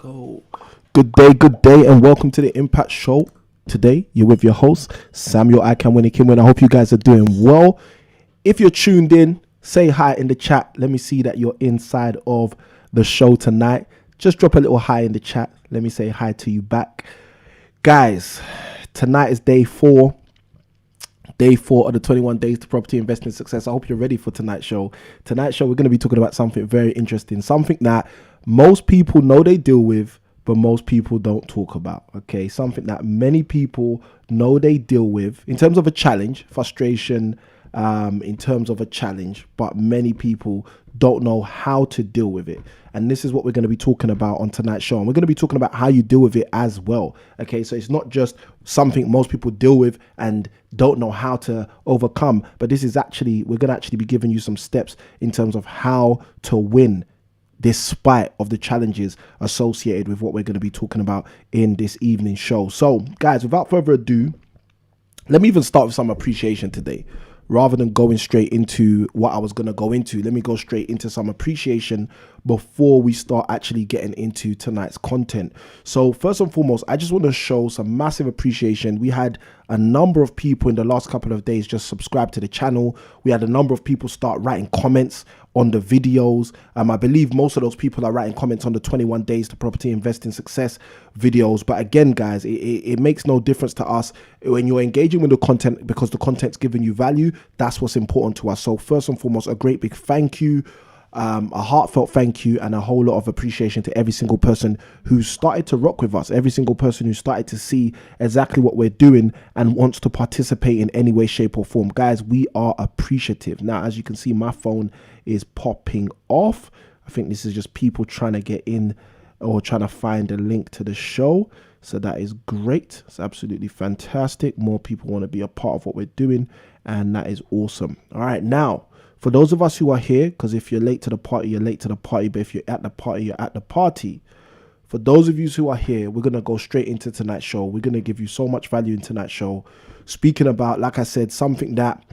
go. Good day, and welcome to the Impact Show. Today, you're with your host, Samuel I Can Win It Kimwin. I hope you guys are doing well. If you're tuned in, say hi in the chat. Let me see that you're inside of the show tonight. Just drop a little hi in the chat. Let me say hi to you back. Guys, tonight is day four of the 21 days to property investing success. I hope you're ready for tonight's show. Tonight's show, we're going to be talking about something very interesting, something that most people know they deal with, but most people don't talk about. Okay, something that many people know they deal with in terms of a challenge, frustration, in terms of a challenge, but many people don't know how to deal with it. And this is what we're going to be talking about on tonight's show. And we're going to be talking about how you deal with it as well. Okay, so it's not just something most people deal with and don't know how to overcome, but this is actually, we're going to actually be giving you some steps in terms of how to win despite of the challenges associated with what we're going to be talking about in this evening show. So guys, without further ado, let me even start with some appreciation today. Rather than going straight into what I was going to go into, let me go straight into some appreciation before we start actually getting into tonight's content. So first and foremost, I just want to show some massive appreciation. We had a number of people in the last couple of days just subscribe to the channel. We had a number of people start writing comments on the videos. I believe most of those people are writing comments on the 21 days to property investing success videos. But again, guys, it makes no difference to us when you're engaging with the content, because the content's giving you value. That's what's important to us. So first and foremost, a great big thank you, a heartfelt thank you, and a whole lot of appreciation to every single person who started to rock with us, every single person who started to see exactly what we're doing and wants to participate in any way, shape or form. Guys, we are appreciative. Now, as you can see, my phone is popping off. I think this is just people trying to get in or trying to find a link to the show. So that is great. It's absolutely fantastic. More people want to be a part of what we're doing, and that is awesome. All right, now for those of us who are here, because if you're late to the party, you're late to the party, but if you're at the party, you're at the party. For those of you who are here, we're going to go straight into tonight's show. We're going to give you so much value in tonight's show, speaking about, like I said, something that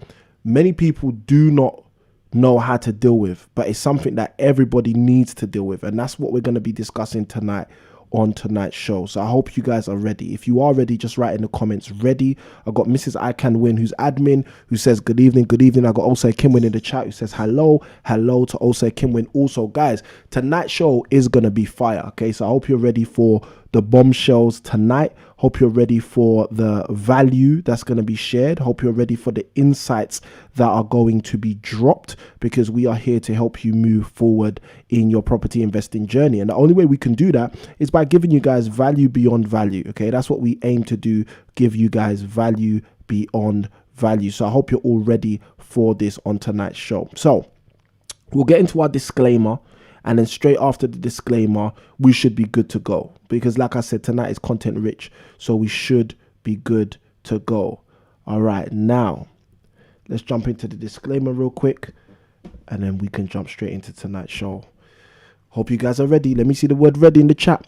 many people do not know how to deal with, but it's something that everybody needs to deal with. And that's what we're going to be discussing tonight on tonight's show. So I hope you guys are ready. If you are ready, just write in the comments ready. I got Mrs. I Can Win, who's admin, who says good evening. I got also Kimwin in the chat, who says hello to also Kimwin. Also, guys, tonight's show is gonna be fire. Okay, so I hope you're ready for the bombshells tonight. Hope you're ready for the value that's going to be shared. Hope you're ready for the insights that are going to be dropped, because we are here to help you move forward in your property investing journey. And the only way we can do that is by giving you guys value beyond value. Okay, that's what we aim to do, give you guys value beyond value. So I hope you're all ready for this on tonight's show. So we'll get into our disclaimer, and then straight after the disclaimer, we should be good to go. Because like I said, tonight is content rich, so we should be good to go. All right, now let's jump into the disclaimer real quick, and then we can jump straight into tonight's show. Hope you guys are ready. Let me see the word ready in the chat.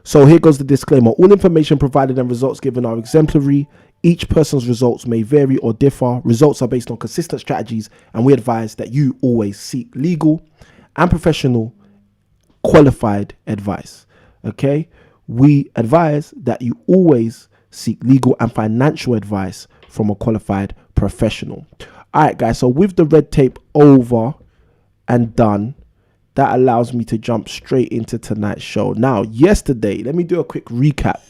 So here goes the disclaimer. All information provided and results given are exemplary. Each person's results may vary or differ. Results are based on consistent strategies, and we advise that you always seek legal and professional qualified advice. Okay, we advise that you always seek legal and financial advice from a qualified professional. All right, guys, so with the red tape over and done, that allows me to jump straight into tonight's show. Now, yesterday, let me do a quick recap.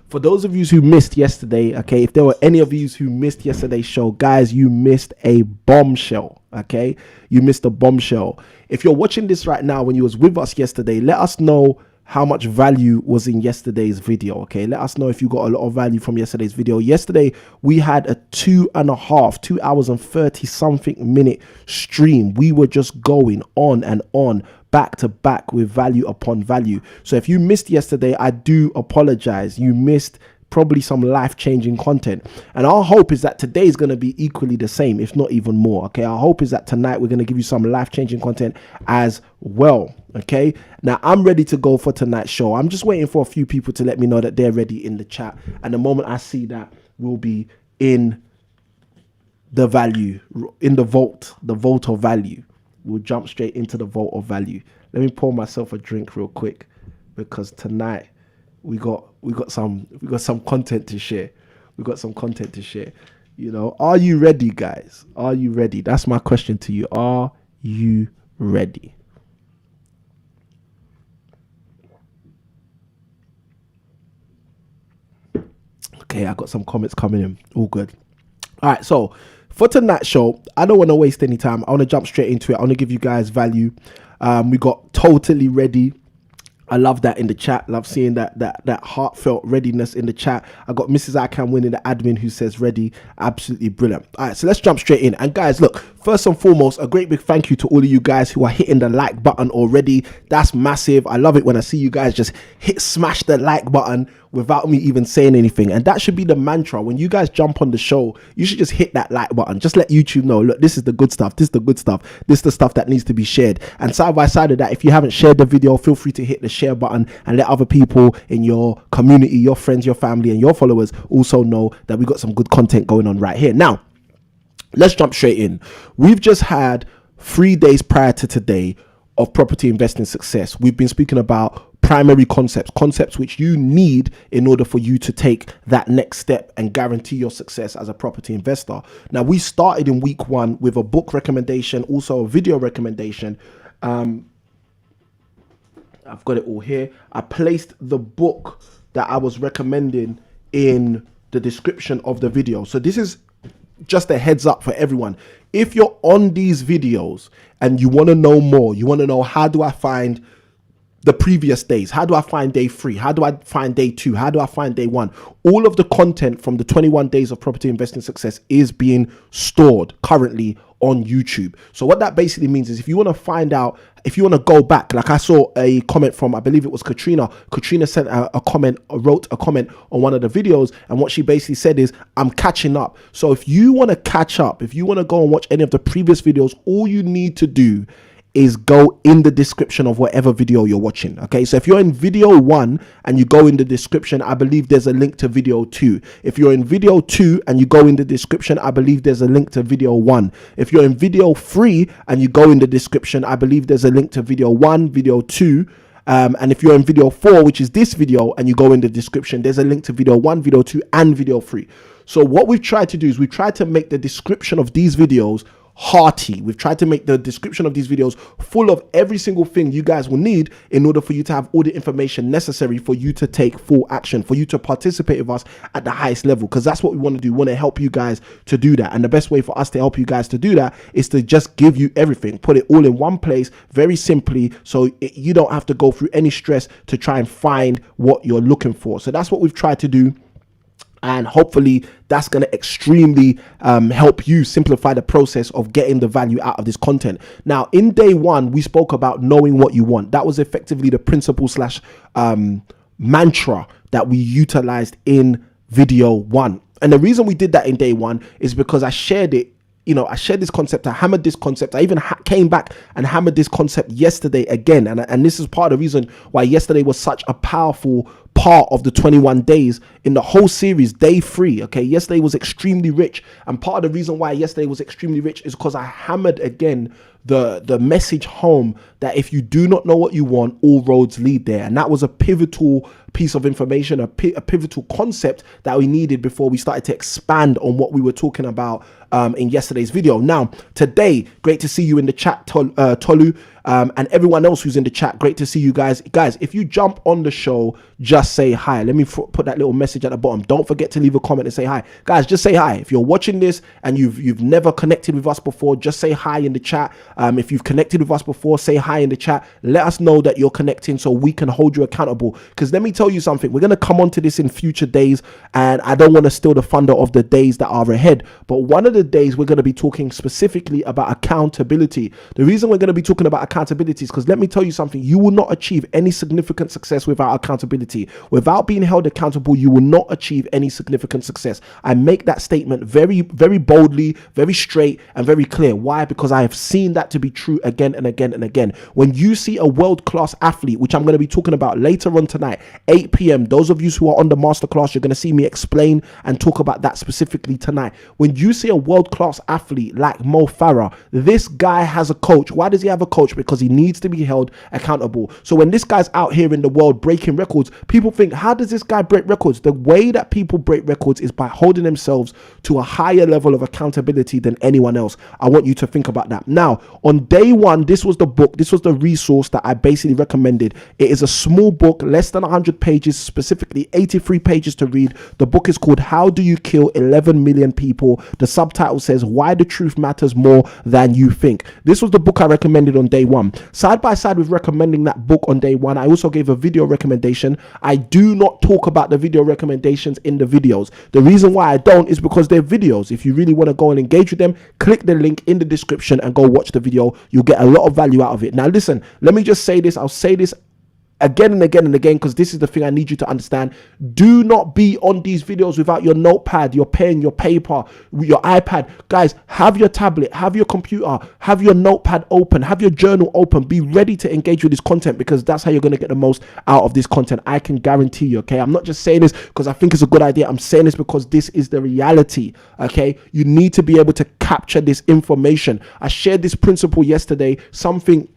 For those of you who missed yesterday, okay, if there were any of you who missed yesterday's show, guys, you missed a bombshell, okay? You missed a bombshell. If you're watching this right now when you was with us yesterday, let us know how much value was in yesterday's video, okay? Let us know if you got a lot of value from yesterday's video. Yesterday, we had a 2 hours and 30 something minute stream. We were just going on and on, back to back with value upon value. So if you missed yesterday, I do apologize. You missed probably some life-changing content, and our hope is that today is going to be equally the same, if not even more. Okay, our hope is that tonight we're going to give you some life-changing content as well. Okay, now I'm ready to go for tonight's show. I'm just waiting for a few people to let me know that they're ready in the chat, and the moment I see that, we'll be in the value, in the vault of value. We'll jump straight into the vault of value. Let me pour myself a drink real quick. because tonight we got some content to share. We got some content to share. You know, are you ready, guys? Are you ready? That's my question to you. Are you ready? Okay, I got some comments coming in. All good. All right, so for tonight's show, I don't want to waste any time. I want to jump straight into it. I want to give you guys value. We got totally ready. I love that in the chat. Love seeing that heartfelt readiness in the chat. I got Mrs. I Can Win in the admin who says ready. Absolutely brilliant. All right, so let's jump straight in. And guys, look, first and foremost, a great big thank you to all of you guys who are hitting the like button already. That's massive. I love it when I see you guys just smash the like button without me even saying anything. And that should be the mantra. When you guys jump on the show, you should just hit that like button. Just let YouTube know, look, this is the good stuff. This is the good stuff. This is the stuff that needs to be shared. And side by side of that, if you haven't shared the video, feel free to hit the share button and let other people in your community, your friends, your family, and your followers also know that we got some good content going on right here. Now, let's jump straight in. We've just had 3 days prior to today of property investing success. We've been speaking about primary concepts which you need in order for you to take that next step and guarantee your success as a property investor. Now, we started in week 1 with a book recommendation, also a video recommendation. I've got it all here. I placed the book that I was recommending in the description of the video. So this is just a heads up for everyone. If you're on these videos and you want to know more, you want to know, how do I find the previous days? How do I find day 3? How do I find day 2? How do I find day 1? All of the content from the 21 days of property investing success is being stored currently on YouTube. So what that basically means is, if you want to find out, if you want to go back, like I saw a comment from, I believe it was Katrina. Katrina sent a comment, wrote a comment on one of the videos, and what she basically said is, I'm catching up. So if you want to catch up, if you want to go and watch any of the previous videos, all you need to do is go in the description of whatever video you're watching. Okay, so if you're in video 1 and you go in the description, I believe there's a link to video 2. If you're in video 2 and you go in the description, I believe there's a link to video 1. If you're in video 3 and you go in the description, I believe there's a link to video 1, video 2. And if you're in video 4, which is this video, and you go in the description, there's a link to video 1, video 2, and video 3. So what we've tried to do is we've tried to make the description of these videos hearty. We've tried to make the description of these videos full of every single thing you guys will need in order for you to have all the information necessary for you to take full action, for you to participate with us at the highest level, because that's what we want to do. We want to help you guys to do that. And the best way for us to help you guys to do that is to just give you everything, put it all in one place very simply, so you don't have to go through any stress to try and find what you're looking for. So that's what we've tried to do. And hopefully that's going to extremely help you simplify the process of getting the value out of this content. Now, in day 1, we spoke about knowing what you want. That was effectively the principle slash mantra that we utilized in video 1. And the reason we did that in day 1 is because I shared it. You know, I shared this concept, I hammered this concept. I even came back and hammered this concept yesterday again. And this is part of the reason why yesterday was such a powerful part of the 21 days in the whole series, day 3. Okay, yesterday was extremely rich. And part of the reason why yesterday was extremely rich is because I hammered again the message home that if you do not know what you want, all roads lead there. And that was a pivotal piece of information, a pivotal concept that we needed before we started to expand on what we were talking about in yesterday's video. Now, today, great to see you in the chat, Tolu, and everyone else who's in the chat. Great to see you guys. Guys, if you jump on the show, just say hi. Let me put that little message at the bottom. Don't forget to leave a comment and say hi. Guys, just say hi. If you're watching this and you've never connected with us before, just say hi in the chat. If you've connected with us before, say hi in the chat. Let us know that you're connecting so we can hold you accountable. Because let me tell you something, we're going to come on to this in future days, and I don't want to steal the thunder of the days that are ahead. But one of the days we're going to be talking specifically about accountability. The reason we're going to be talking about accountability is because let me tell you something, you will not achieve any significant success without accountability. Without being held accountable, you will not achieve any significant success. I make that statement very, very boldly, very straight, and very clear. Why? Because I have seen that to be true again and again and again. When you see a world-class athlete, which I'm going to be talking about later on tonight, 8 p.m., those of you who are on the masterclass, you're going to see me explain and talk about that specifically tonight. When you see a world-class athlete like Mo Farah, this guy has a coach. Why does he have a coach? Because he needs to be held accountable. So when this guy's out here in the world breaking records, people think, how does this guy break records? The way that people break records is by holding themselves to a higher level of accountability than anyone else. I want you to think about that. Now, on day one, this was the book, this was the resource that I basically recommended. It is a small book, less than 100 pages, specifically 83 pages to read. The book is called How Do You Kill 11 Million People? The subtitle says, Why the Truth Matters More Than You Think. This was the book I recommended on day one. Side by side with recommending that book on day one, I also gave a video recommendation. I do not talk about the video recommendations in the videos. The reason why I don't is because they're videos. If you really want to go and engage with them, click the link in the description and go watch the video. You'll get a lot of value out of it. Now listen, let me just say this. I'll say this again and again and again, because this is the thing I need you to understand. Do not be on these videos without your notepad, your pen, your paper, your iPad. Guys, have your tablet, have your computer, have your notepad open, have your journal open. Be ready to engage with this content, because that's how you're going to get the most out of this content. I can guarantee you, okay? I'm not just saying this because I think it's a good idea. I'm saying this because this is the reality, okay? You need to be able to capture this information. I shared this principle yesterday, something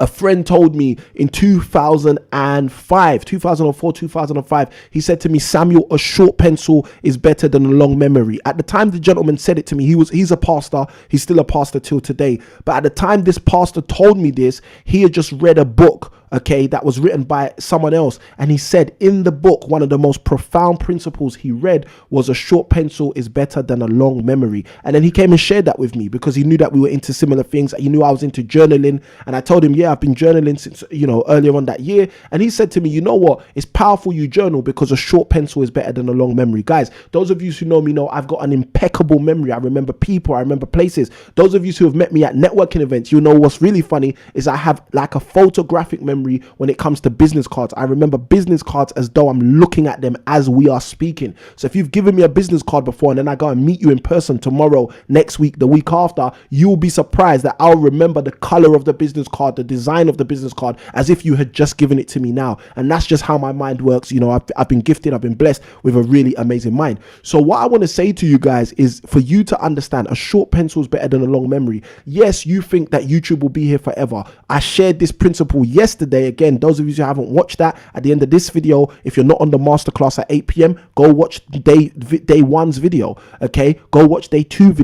a friend told me in 2004, 2005. He said to me, Samuel, a short pencil is better than a long memory. At the time the gentleman said it to me, he's a pastor. He's still a pastor till today. But at the time this pastor told me this, he had just read a book, okay, that was written by someone else. And he said in the book, one of the most profound principles he read was a short pencil is better than a long memory. And then he came and shared that with me because he knew that we were into similar things. He knew I was into journaling. And I told him, yeah, I've been journaling since, earlier on that year. And he said to me, you know what? It's powerful you journal because a short pencil is better than a long memory. Guys, those of you who know me know I've got an impeccable memory. I remember people, I remember places. Those of you who have met me at networking events, you know what's really funny is I have like a photographic memory when it comes to business cards. I remember business cards as though I'm looking at them as we are speaking. So if you've given me a business card before and then I go and meet you in person tomorrow, next week, the week after, you'll be surprised that I'll remember the color of the business card, the design of the business card, as if you had just given it to me now. And that's just how my mind works. I've been gifted, I've been blessed with a really amazing mind. So what I want to say to you guys is for you to understand a short pencil is better than a long memory. Yes, you think that YouTube will be here forever. I shared this principle yesterday. Again, those of you who haven't watched that, at the end of this video, if you're not on the masterclass at 8 p.m, go watch day one's video, okay? Go watch day two's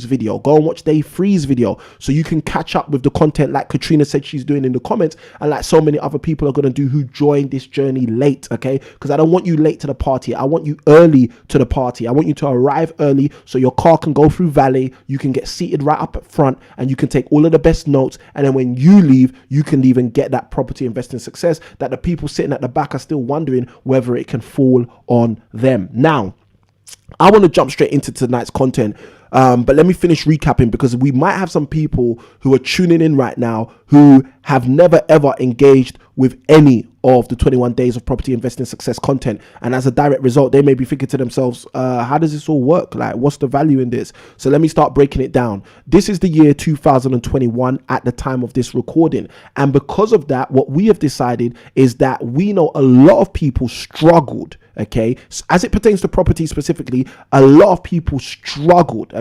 video. Go and watch day three's video so you can catch up with the content like Katrina said she's doing in the comments, and like so many other people are going to do who joined this journey late, okay? Because I don't want you late to the party. I want you early to the party. I want you to arrive early so your car can go through valet, you can get seated right up at front, and you can take all of the best notes, and then when you leave, you can leave and get that property investing success that the people sitting at the back are still wondering whether it can fall on them. Now, I want to jump straight into tonight's content. But let me finish recapping, because we might have some people who are tuning in right now who have never ever engaged with any of the 21 days of property investing success content. And as a direct result, they may be thinking to themselves, how does this all work? Like, what's the value in this? So let me start breaking it down. This is the year 2021 at the time of this recording. And because of that, what we have decided is that we know a lot of people struggled. Okay, as it pertains to property specifically, a lot of people struggled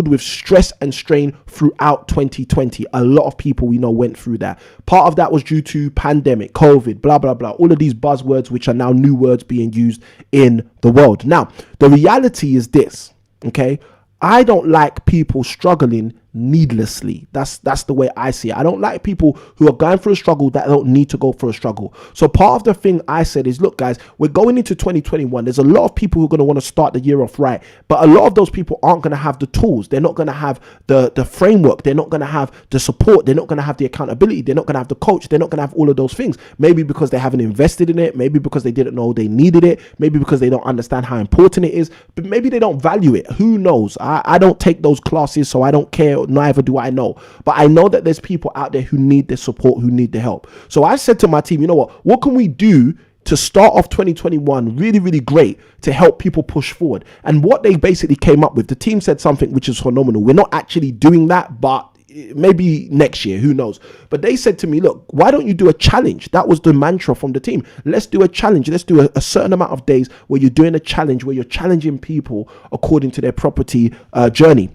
with stress and strain throughout 2020. A lot of people we know went through that. Part of that was due to pandemic, COVID, blah, blah, blah. All of these buzzwords, which are now new words being used in the world. Now, the reality is this, okay? I don't like people struggling needlessly. That's the way I see it. I don't like people who are going through a struggle that don't need to go through a struggle. So part of the thing I said is, look guys, we're going into 2021. There's a lot of people who are going to want to start the year off right, but a lot of those people aren't going to have the tools. They're not going to have the framework. They're not going to have the support. They're not going to have the accountability. They're not going to have the coach. They're not going to have all of those things. Maybe because they haven't invested in it. Maybe because they didn't know they needed it. Maybe because they don't understand how important it is, but maybe they don't value it. Who knows? I don't take those classes, so I don't care it, neither do I know. But I know that there's people out there who need the support, who need the help. So I said to my team, you know what can we do to start off 2021 really, really great to help people push forward? And what they basically came up with, the team said something which is phenomenal. We're not actually doing that, but maybe next year, who knows? But they said to me, look, why don't you do a challenge? That was the mantra from the team. Let's do a challenge. Let's do a certain amount of days where you're doing a challenge, where you're challenging people according to their property journey.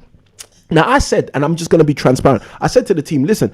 Now I said, and I'm just going to be transparent, I said to the team, listen,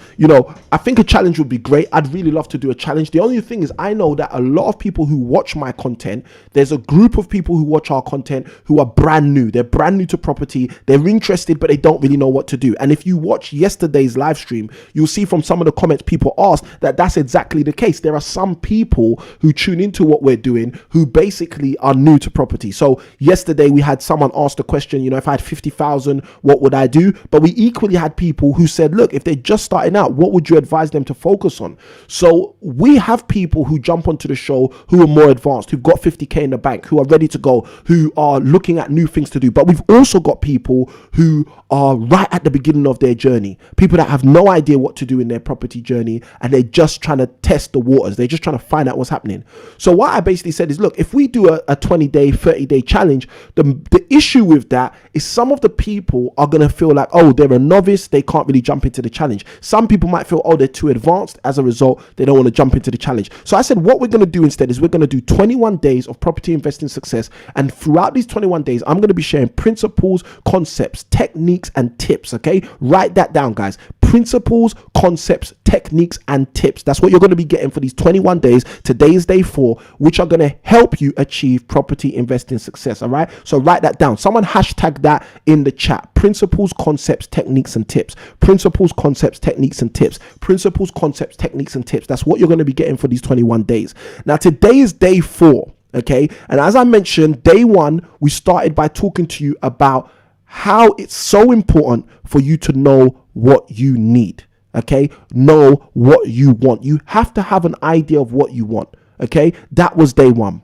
I think a challenge would be great. I'd really love to do a challenge. The only thing is, I know that a lot of people who watch my content, there's a group of people who watch our content who are brand new. They're brand new to property. They're interested, but they don't really know what to do. And if you watch yesterday's live stream, you'll see from some of the comments people asked that that's exactly the case. There are some people who tune into what we're doing who basically are new to property. So yesterday we had someone ask the question, if I had 50,000, what would I do? But we equally had people who said, look, if they're just starting out, what would you advise them to focus on? So we have people who jump onto the show who are more advanced, who've got 50K in the bank, who are ready to go, who are looking at new things to do. But we've also got people who are right at the beginning of their journey, people that have no idea what to do in their property journey, and they're just trying to test the waters. They're just trying to find out what's happening. So what I basically said is, look, if we do a 20-day, 30-day challenge, the issue with that is some of the people are going to feel like, oh, they're a novice, they can't really jump into the challenge. Some people might feel, oh, they're too advanced. As a result, they don't want to jump into the challenge. So I said, what we're going to do instead is we're going to do 21 days of property investing success. And throughout these 21 days, I'm going to be sharing principles, concepts, techniques, and tips. Okay, write that down, guys. Principles, concepts, techniques, and tips. That's what you're going to be getting for these 21 days. Today is day 4, which are going to help you achieve property investing success. All right, so write that down. Someone hashtag that in the chat. Principles, concepts, techniques, and tips. Principles, concepts, techniques, and tips. Principles, concepts, techniques, and tips. That's what you're going to be getting for these 21 days. Now today is day 4. Okay, and as I mentioned, day 1 we started by talking to you about how it's so important for you to know what you need. Okay, know what you want. You have to have an idea of what you want. Okay, that was day 1.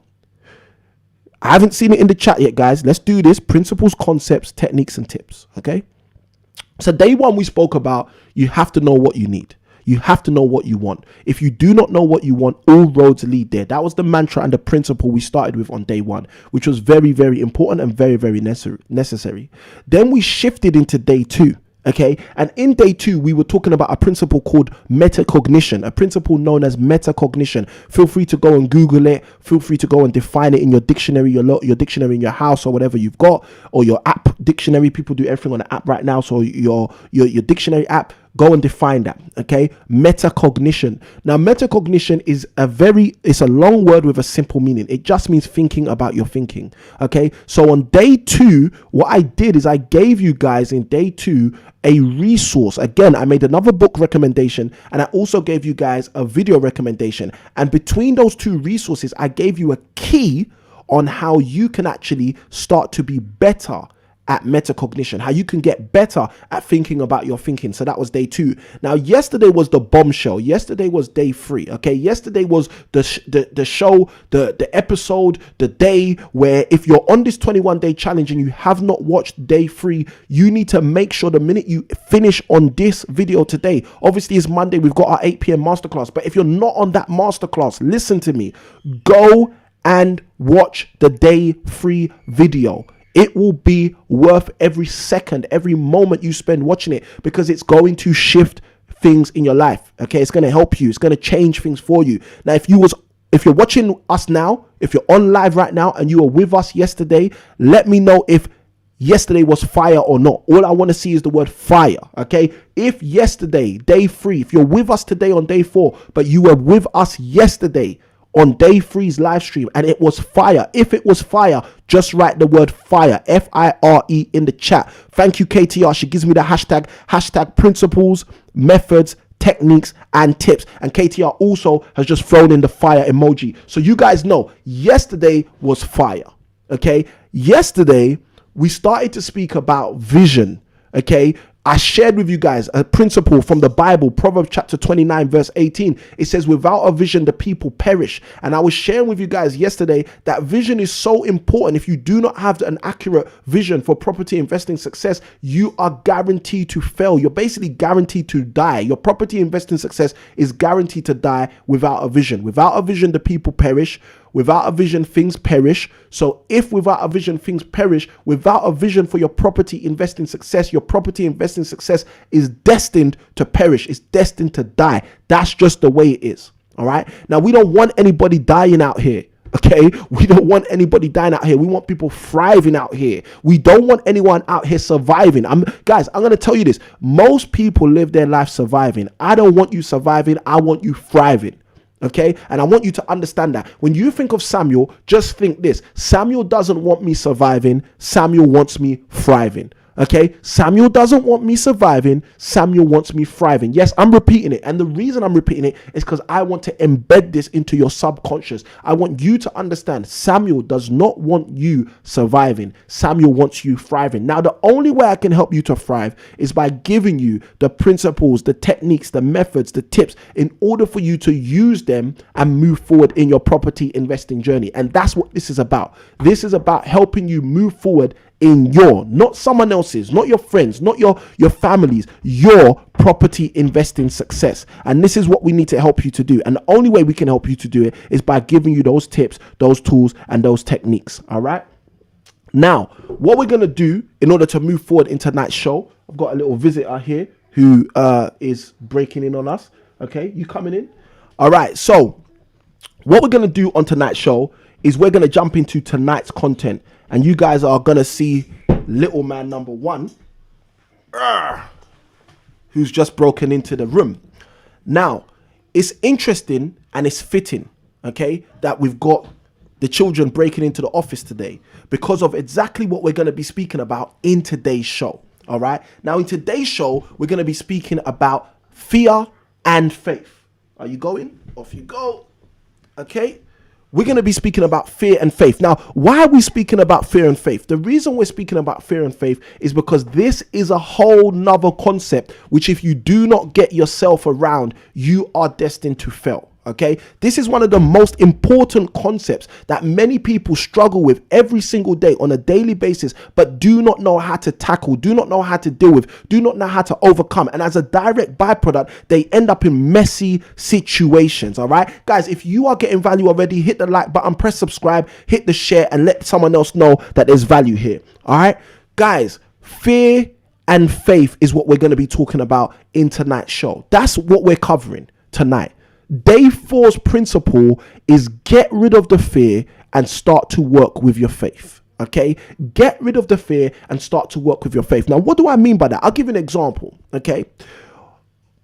I haven't seen it in the chat yet, guys. Let's do this. Principles, concepts, techniques, and tips. Okay, so day 1 we spoke about you have to know what you need. You have to know what you want. If you do not know what you want, all roads lead there. That was the mantra and the principle we started with on day 1, which was very, very important and very, very necessary. Then we shifted into day 2. Okay, and in day 2 we were talking about a principle called metacognition, a principle known as metacognition. Feel free to go and Google it. Feel free to go and define it in your dictionary, your dictionary in your house or whatever you've got, or your app dictionary. People do everything on the app right now, so your dictionary app, go and define that. Okay, metacognition. Now metacognition is it's a long word with a simple meaning. It just means thinking about your thinking. Okay, so on day 2 what I did is I gave you guys in day 2 a resource. Again, I made another book recommendation, and I also gave you guys a video recommendation, and between those 2 resources I gave you a key on how you can actually start to be better at metacognition, how you can get better at thinking about your thinking. So that was day 2. Now yesterday was the bombshell. Yesterday was day 3. Okay, yesterday was the show, the episode, the day where if you're on this 21-day challenge and you have not watched day 3, you need to make sure the minute you finish on this video today, obviously it's Monday, we've got our 8 p.m. masterclass, but if you're not on that masterclass, listen to me, go and watch the day 3 video. It will be worth every second, every moment you spend watching it, because it's going to shift things in your life. Okay, it's going to help you. It's going to change things for you. Now, if you're watching us now, if you're on live right now and you were with us yesterday, let me know if yesterday was fire or not. All I want to see is the word fire. Okay, if yesterday, day 3, if you're with us today on day 4, but you were with us yesterday on day 3's live stream and it was fire, if it was fire, just write the word fire, F-I-R-E, in the chat. Thank you, KTR. She gives me the hashtag principles, methods, techniques, and tips. And KTR also has just thrown in the fire emoji. So you guys know yesterday was fire. Okay, yesterday we started to speak about vision. Okay, I shared with you guys a principle from the Bible, Proverbs chapter 29, verse 18. It says, without a vision, the people perish. And I was sharing with you guys yesterday that vision is so important. If you do not have an accurate vision for property investing success, you are guaranteed to fail. You're basically guaranteed to die. Your property investing success is guaranteed to die without a vision. Without a vision, the people perish. Without a vision, things perish. So if without a vision, things perish, without a vision for your property investing success, your property investing success is destined to perish. It's destined to die. That's just the way it is. All right. Now, we don't want anybody dying out here. Okay. We don't want anybody dying out here. We want people thriving out here. We don't want anyone out here surviving. Guys, I'm going to tell you this. Most people live their life surviving. I don't want you surviving. I want you thriving. Okay. And I want you to understand that when you think of Samuel, just think this. Samuel doesn't want me surviving. Samuel wants me thriving. Okay. Samuel doesn't want me surviving. Samuel wants me thriving. Yes, I'm repeating it. And the reason I'm repeating it is because I want to embed this into your subconscious. I want you to understand Samuel does not want you surviving. Samuel wants you thriving. Now, the only way I can help you to thrive is by giving you the principles, the techniques, the methods, the tips in order for you to use them and move forward in your property investing journey. And that's what this is about. This is about helping you move forward in your, not someone else's, not your friends, not your families, your property investing success. And this is what we need to help you to do. And the only way we can help you to do it is by giving you those tips, those tools, and those techniques. All right. Now, what we're going to do in order to move forward into tonight's show, I've got a little visitor here who is breaking in on us. Okay. You coming in? All right. So what we're going to do on tonight's show is we're going to jump into tonight's content. And you guys are going to see little man number one, who's just broken into the room. Now, it's interesting and it's fitting, okay, that we've got the children breaking into the office today because of exactly what we're going to be speaking about in today's show. All right. Now, in today's show, we're going to be speaking about fear and faith. Are you going? Off you go. Okay. We're going to be speaking about fear and faith. Now, why are we speaking about fear and faith? The reason we're speaking about fear and faith is because this is a whole nother concept, which if you do not get yourself around, you are destined to fail. Okay, this is one of the most important concepts that many people struggle with every single day on a daily basis, but do not know how to tackle, do not know how to deal with, do not know how to overcome. And as a direct byproduct, they end up in messy situations. All right, guys, if you are getting value already, hit the like button, press subscribe, hit the share, and let someone else know that there's value here. All right, guys, fear and faith is what we're going to be talking about in tonight's show. That's what we're covering tonight. Day 4's principle is get rid of the fear and start to work with your faith. Okay, get rid of the fear and start to work with your faith. Now, what do I mean by that? I'll give you an example. Okay,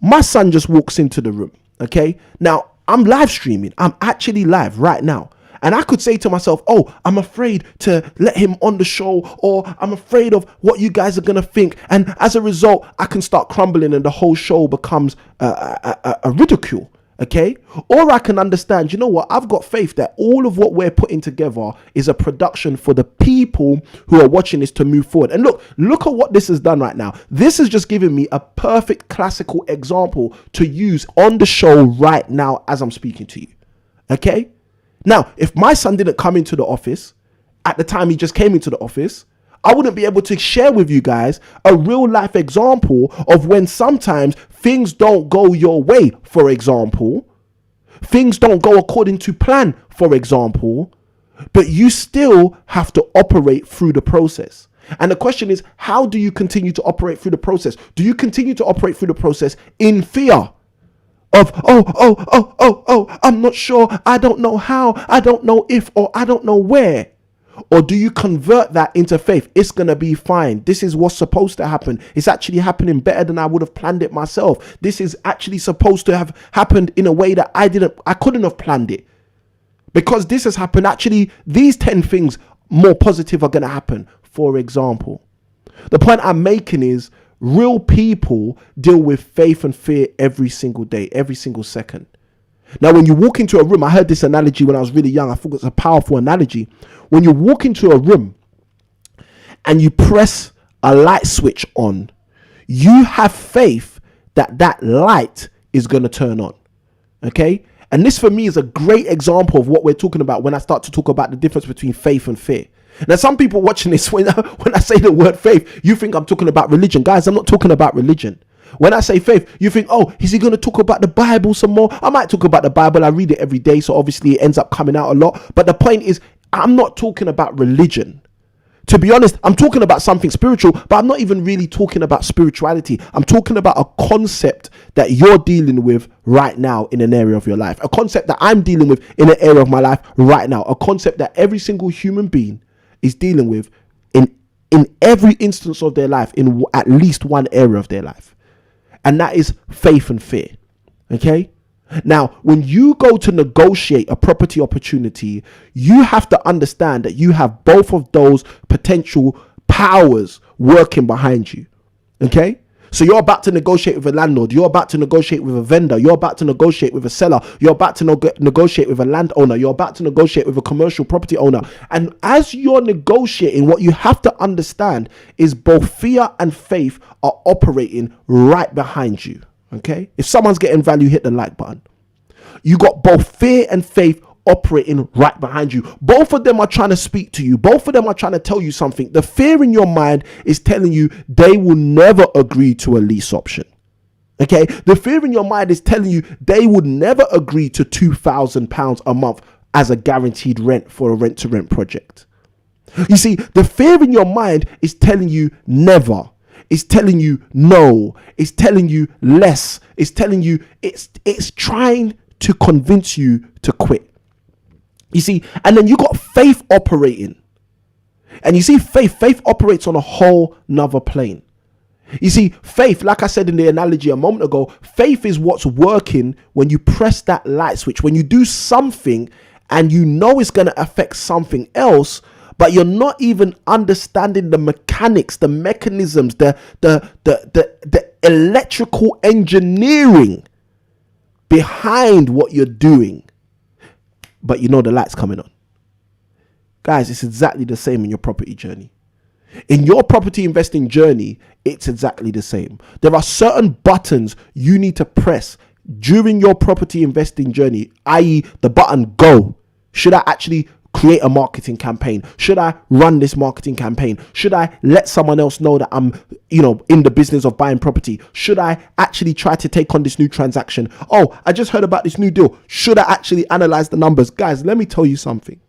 my son just walks into the room. Okay, now I'm live streaming. I'm actually live right now. And I could say to myself, oh, I'm afraid to let him on the show, or I'm afraid of what you guys are going to think. And as a result, I can start crumbling and the whole show becomes a ridicule. Okay, or I can understand, you know what, I've got faith that all of what we're putting together is a production for the people who are watching this to move forward. And look at what this has done right now. This has just given me a perfect classical example to use on the show right now as I'm speaking to you. Okay, now, if my son didn't come into the office at the time he just came into the office, I wouldn't be able to share with you guys a real life example of when sometimes things don't go your way, for example. Things don't go according to plan, for example, but you still have to operate through the process. And the question is, how do you continue to operate through the process? Do you continue to operate through the process in fear of, I'm not sure, I don't know how, I don't know if, or I don't know where? Or do you convert that into faith? It's going to be fine. This is what's supposed to happen. It's actually happening better than I would have planned it myself. This is actually supposed to have happened in a way that I couldn't have planned it. Because this has happened, actually, these 10 things more positive are going to happen. For example, the point I'm making is real people deal with faith and fear every single day, every single second. Now, when you walk into a room, I heard this analogy when I was really young. I thought it's a powerful analogy. When you walk into a room and you press a light switch on, you have faith that that light is going to turn on. Okay. And this for me is a great example of what we're talking about when I start to talk about the difference between faith and fear. Now, some people watching this, when I say the word faith, you think I'm talking about religion. Guys, I'm not talking about religion. When I say faith, you think, oh, is he going to talk about the Bible some more? I might talk about the Bible. I read it every day, so obviously it ends up coming out a lot. But the point is, I'm not talking about religion. To be honest, I'm talking about something spiritual, but I'm not even really talking about spirituality. I'm talking about a concept that you're dealing with right now in an area of your life. A concept that I'm dealing with in an area of my life right now. A concept that every single human being is dealing with in every instance of their life, in at least one area of their life. And that is faith and fear. Okay? Now, when you go to negotiate a property opportunity, you have to understand that you have both of those potential powers working behind you. Okay? So you're about to negotiate with a landlord. You're about to negotiate with a vendor. You're about to negotiate with a seller. You're about to negotiate with a landowner. You're about to negotiate with a commercial property owner. And as you're negotiating, what you have to understand is both fear and faith are operating right behind you. Okay? If someone's getting value, hit the like button. You got both fear and faith operating right behind you. Both of them are trying to speak to you. Both of them are trying to tell you something. The fear in your mind is telling you they will never agree to a lease option. Okay? The fear in your mind is telling you they would never agree to £2,000 a month as a guaranteed rent for a rent-to-rent project. You see, the fear in your mind is telling you never. It's telling you no. It's telling you less. It's telling you it's trying to convince you to quit. You see, and then you got faith operating. And you see, faith operates on a whole nother plane. You see, faith, like I said in the analogy a moment ago, faith is what's working when you press that light switch, when you do something and you know it's going to affect something else, but you're not even understanding the mechanics, the mechanisms, the electrical engineering behind what you're doing. But you know the light's coming on. Guys, it's exactly the same in your property journey. In your property investing journey, it's exactly the same. There are certain buttons you need to press during your property investing journey, i.e. the button go. Should I actually create a marketing campaign? Should I run this marketing campaign? Should I let someone else know that I'm, in the business of buying property? Should I actually try to take on this new transaction? Oh, I just heard about this new deal. Should I actually analyze the numbers? Guys, let me tell you something.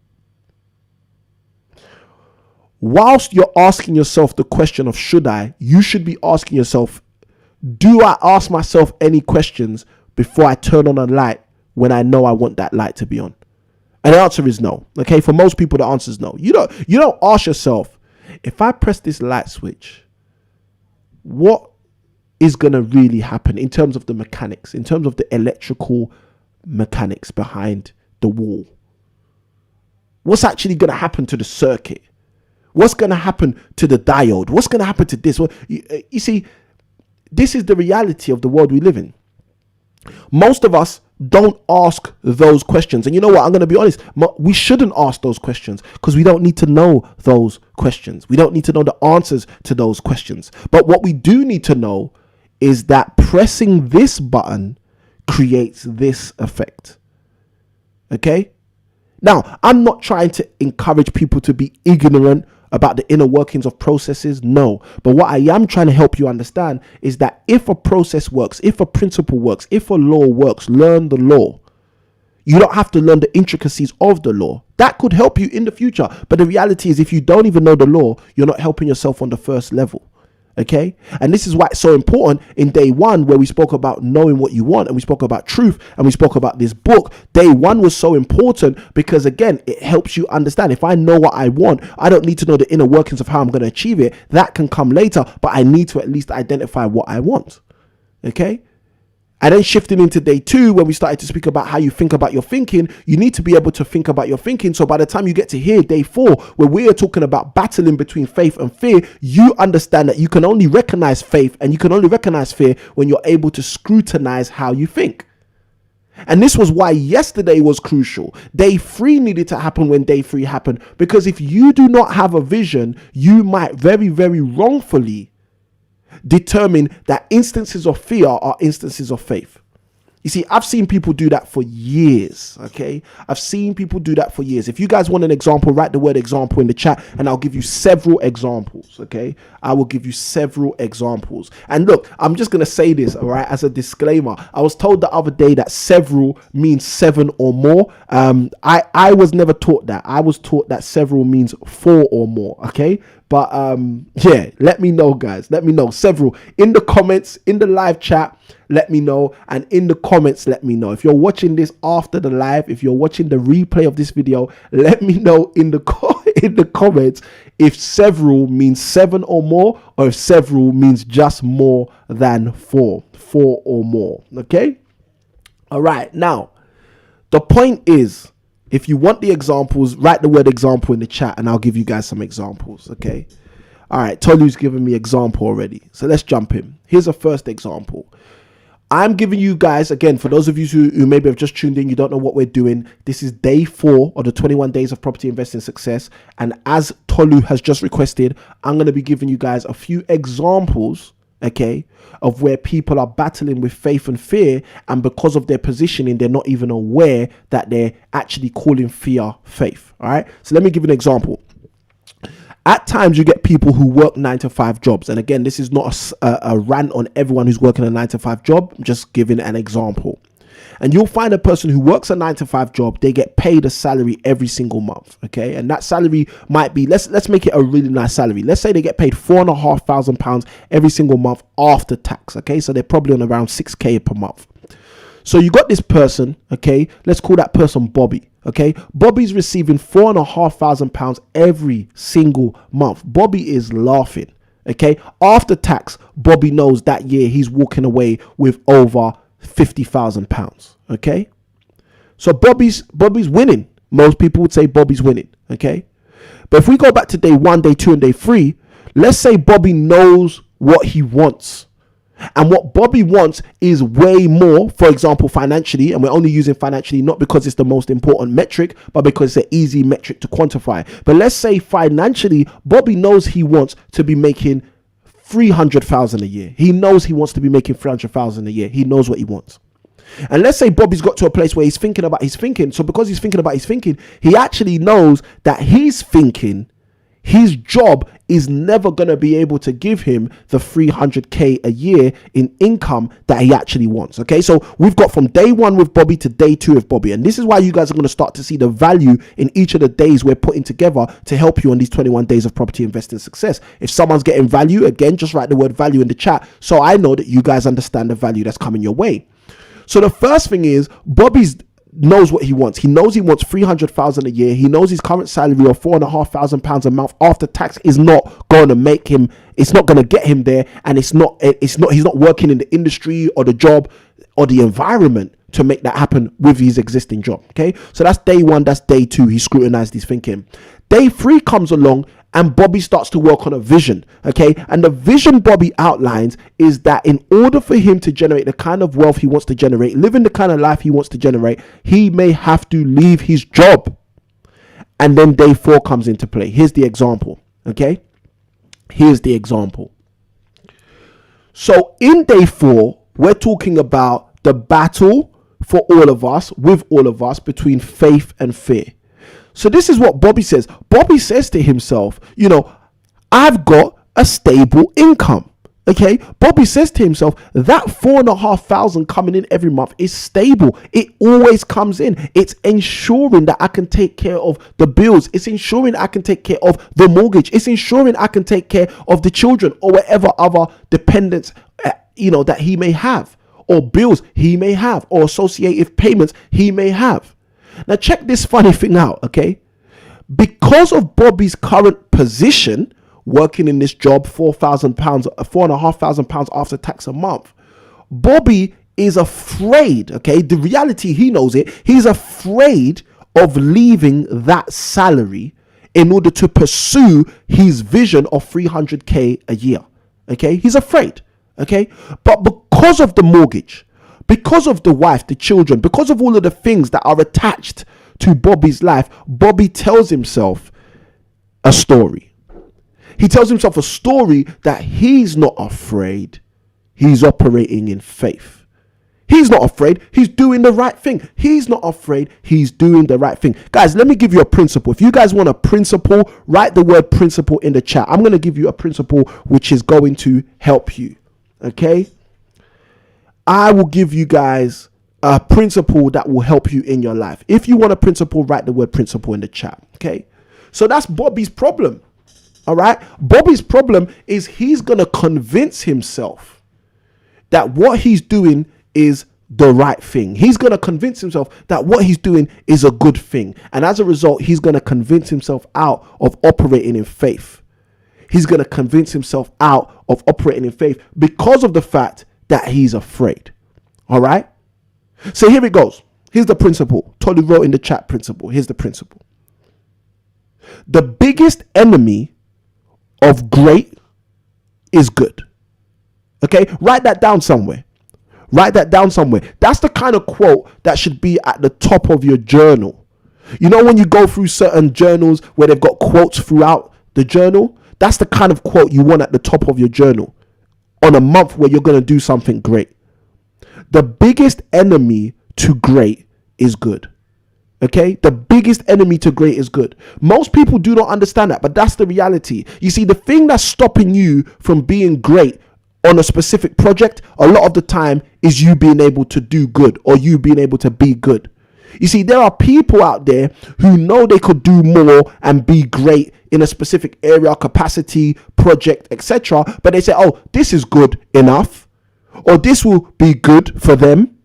Whilst you're asking yourself the question of should I, you should be asking yourself, do I ask myself any questions before I turn on a light when I know I want that light to be on? And the answer is no. Okay, for most people, the answer is no. You don't ask yourself, if I press this light switch, what is going to really happen in terms of the mechanics, in terms of the electrical mechanics behind the wall? What's actually going to happen to the circuit? What's going to happen to the diode? What's going to happen to this? Well, you see, this is the reality of the world we live in. Most of us don't ask those questions. And you know what? I'm going to be honest. We shouldn't ask those questions because we don't need to know those questions. We don't need to know the answers to those questions. But what we do need to know is that pressing this button creates this effect. Okay? Now, I'm not trying to encourage people to be ignorant about the inner workings of processes. No. But what I am trying to help you understand is that if a process works, if a principle works, if a law works, learn the law. You don't have to learn the intricacies of the law. That could help you in the future. But the reality is, if you don't even know the law, you're not helping yourself on the first level. Okay? And this is why it's so important in day one, where we spoke about knowing what you want and we spoke about truth and we spoke about this book. Day one was so important because, again, it helps you understand. If I know what I want, I don't need to know the inner workings of how I'm going to achieve it. That can come later, but I need to at least identify what I want. Okay? And then shifting into day two, when we started to speak about how you think about your thinking, you need to be able to think about your thinking. So by the time you get to here, day four, where we are talking about battling between faith and fear, you understand that you can only recognize faith and you can only recognize fear when you're able to scrutinize how you think. And this was why yesterday was crucial. Day three needed to happen when day three happened, because if you do not have a vision, you might very, very wrongfully determine that instances of fear are instances of faith. You see, I've seen people do that for years, okay? I've seen people do that for years. If you guys want an example, write the word example in the chat and I'll give you several examples, okay? I will give you several examples. And look, I'm just going to say this, all right, as a disclaimer. I was told the other day that several means 7 or more. I was never taught that. I was taught that several means 4 or more, okay? But yeah, let me know, guys. Let me know. Several in the comments, in the live chat, let me know. And in the comments, let me know. If you're watching this after the live, if you're watching the replay of this video, let me know in the comments if several means 7 or more, or if several means just more than 4 or more. Okay. All right. Now, the point is, if you want the examples, write the word example in the chat and I'll give you guys some examples, okay? All right, Tolu's given me example already. So let's jump in. Here's a first example. I'm giving you guys, again, for those of you who maybe have just tuned in, you don't know what we're doing. This is day 4 of the 21 days of property investing success. And as Tolu has just requested, I'm going to be giving you guys a few examples, okay, of where people are battling with faith and fear, and because of their positioning, they're not even aware that they're actually calling fear faith. All right, so let me give you an example. At times you get people who work 9-to-5 jobs, and again, this is not a rant on everyone who's working a 9-to-5 job. I'm just giving an example. And you'll find a person who works a 9-to-5 job, they get paid a salary every single month, okay? And that salary might be, let's make it a really nice salary. Let's say they get paid £4,500 every single month after tax, okay? So they're probably on around 6K per month. So you got this person, okay? Let's call that person Bobby, okay? Bobby's receiving £4,500 every single month. Bobby is laughing, okay? After tax, Bobby knows that year he's walking away with over £50,000, okay? So Bobby's winning. Most people would say Bobby's winning, okay? But if we go back to day 1, day 2, and day 3, let's say Bobby knows what he wants. And what Bobby wants is way more, for example, financially. And we're only using financially not because it's the most important metric, but because it's an easy metric to quantify. But let's say financially, Bobby knows he wants to be making 300,000 a year. He knows he wants to be making 300,000 a year. He knows what he wants. And let's say Bobby's got to a place where he's thinking about his thinking. So because he's thinking about his thinking, he actually knows that he's thinking his job is never going to be able to give him the 300K a year in income that he actually wants. Okay, so we've got from day 1 with Bobby to day 2 with Bobby. And this is why you guys are going to start to see the value in each of the days we're putting together to help you on these 21 days of property investing success. If someone's getting value, again, just write the word value in the chat so I know that you guys understand the value that's coming your way. So the first thing is Bobby's knows what he wants. He knows he wants 300,000 a year. He knows his current salary of £4,500 a month after tax is not going to make him, it's not going to get him there. And he's not working in the industry or the job or the environment to make that happen with his existing job. Okay. So that's day 1. That's day 2. He scrutinized his thinking. Day 3 comes along and Bobby starts to work on a vision. Okay. And the vision Bobby outlines is that in order for him to generate the kind of wealth he wants to generate, living the kind of life he wants to generate, he may have to leave his job. And then day 4 comes into play. Here's the example. Okay. Here's the example. So in day 4, we're talking about the battle for all of us, with all of us, between faith and fear. So this is what Bobby says. Bobby says to himself, you know, I've got a stable income. Okay. Bobby says to himself, that £4,500 coming in every month is stable. It always comes in. It's ensuring that I can take care of the bills. It's ensuring I can take care of the mortgage. It's ensuring I can take care of the children or whatever other dependents, that he may have, or bills he may have, or associated payments he may have. Now check this funny thing out, okay? Because of Bobby's current position, working in this job, £4,500 after tax a month, Bobby is afraid, okay? The reality, he knows it. He's afraid of leaving that salary in order to pursue his vision of 300K a year, okay? He's afraid, okay? But because of the mortgage, because of the wife, the children, because of all of the things that are attached to Bobby's life, Bobby tells himself a story. He tells himself a story that he's not afraid. He's operating in faith. He's not afraid. He's doing the right thing. He's not afraid. He's doing the right thing. Guys, let me give you a principle. If you guys want a principle, write the word principle in the chat. I'm going to give you a principle which is going to help you. Okay? I will give you guys a principle that will help you in your life. If you want a principle, write the word principle in the chat. Okay? So that's Bobby's problem. All right? Bobby's problem is he's going to convince himself that what he's doing is the right thing. He's going to convince himself that what he's doing is a good thing. And as a result, he's going to convince himself out of operating in faith. He's going to convince himself out of operating in faith because of the fact that he's afraid. All right. So here it goes. Here's the principle. Tolly wrote in the chat principle. Here's the principle. The biggest enemy of great is good. Okay. Write that down somewhere. Write that down somewhere. That's the kind of quote that should be at the top of your journal. You know, when you go through certain journals where they've got quotes throughout the journal, that's the kind of quote you want at the top of your journal on a month where you're going to do something great. The biggest enemy to great is good. Okay? The biggest enemy to great is good. Most people do not understand that, but that's the reality. You see, the thing that's stopping you from being great on a specific project, a lot of the time, is you being able to do good or you being able to be good. You see, there are people out there who know they could do more and be great in a specific area, capacity, project, etc. But they say, oh, this is good enough, or this will be good for them,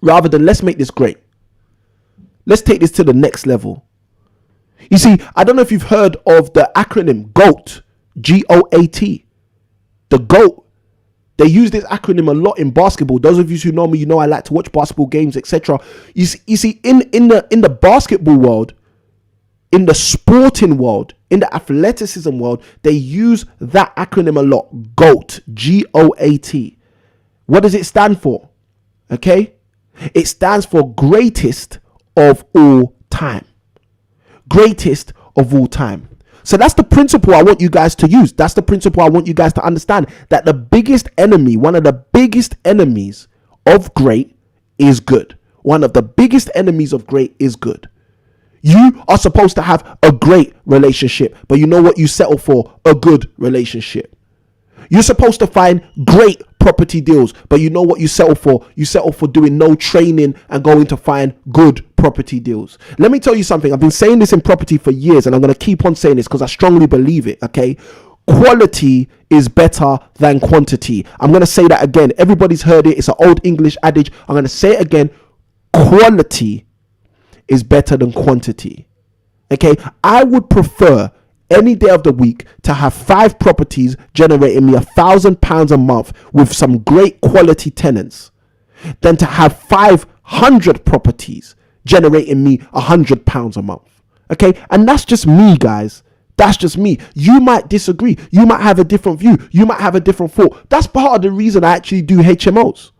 rather than let's make this great. Let's take this to the next level. You see, I don't know if you've heard of the acronym GOAT, G-O-A-T. The GOAT. They use this acronym a lot in basketball. Those of you who know me, you know I like to watch basketball games, etc. You see, in the basketball world, in the sporting world, in the athleticism world, they use that acronym a lot. GOAT, G-O-A-T. What does it stand for? Okay, it stands for greatest of all time. Greatest of all time. So that's the principle I want you guys to use. That's the principle I want you guys to understand, that the biggest enemy, one of the biggest enemies of great is good. One of the biggest enemies of great is good. You are supposed to have a great relationship, but you know what you settle for? A good relationship. You're supposed to find great property deals, but you know what you settle for? You settle for doing no training and going to find good property deals. Let me tell you something. I've been saying this in property for years, and I'm going to keep on saying this because I strongly believe it. Okay. Quality is better than quantity. I'm going to say that again. Everybody's heard it. It's an old English adage. I'm going to say it again. Quality is better than quantity. Okay. I would prefer any day of the week to have 5 properties generating me £1,000 a month with some great quality tenants than to have 500 properties generating me £100 a month. Okay. And that's just me, guys. That's just me. You might disagree. You might have a different view. You might have a different thought. That's part of the reason I actually do HMOs.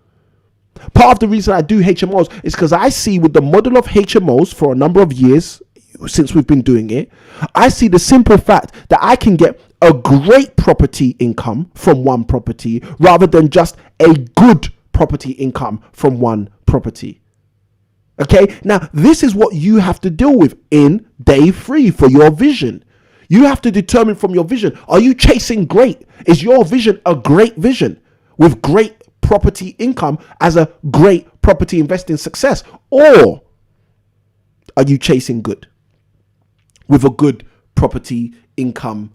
Part of the reason I do HMOs is because I see with the model of HMOs for a number of years since we've been doing it, I see the simple fact that I can get a great property income from one property rather than just a good property income from one property. Okay, now this is what you have to deal with in day 3 for your vision. You have to determine from your vision, are you chasing great? Is your vision a great vision with great property income as a great property investing success? Or are you chasing good with a good property income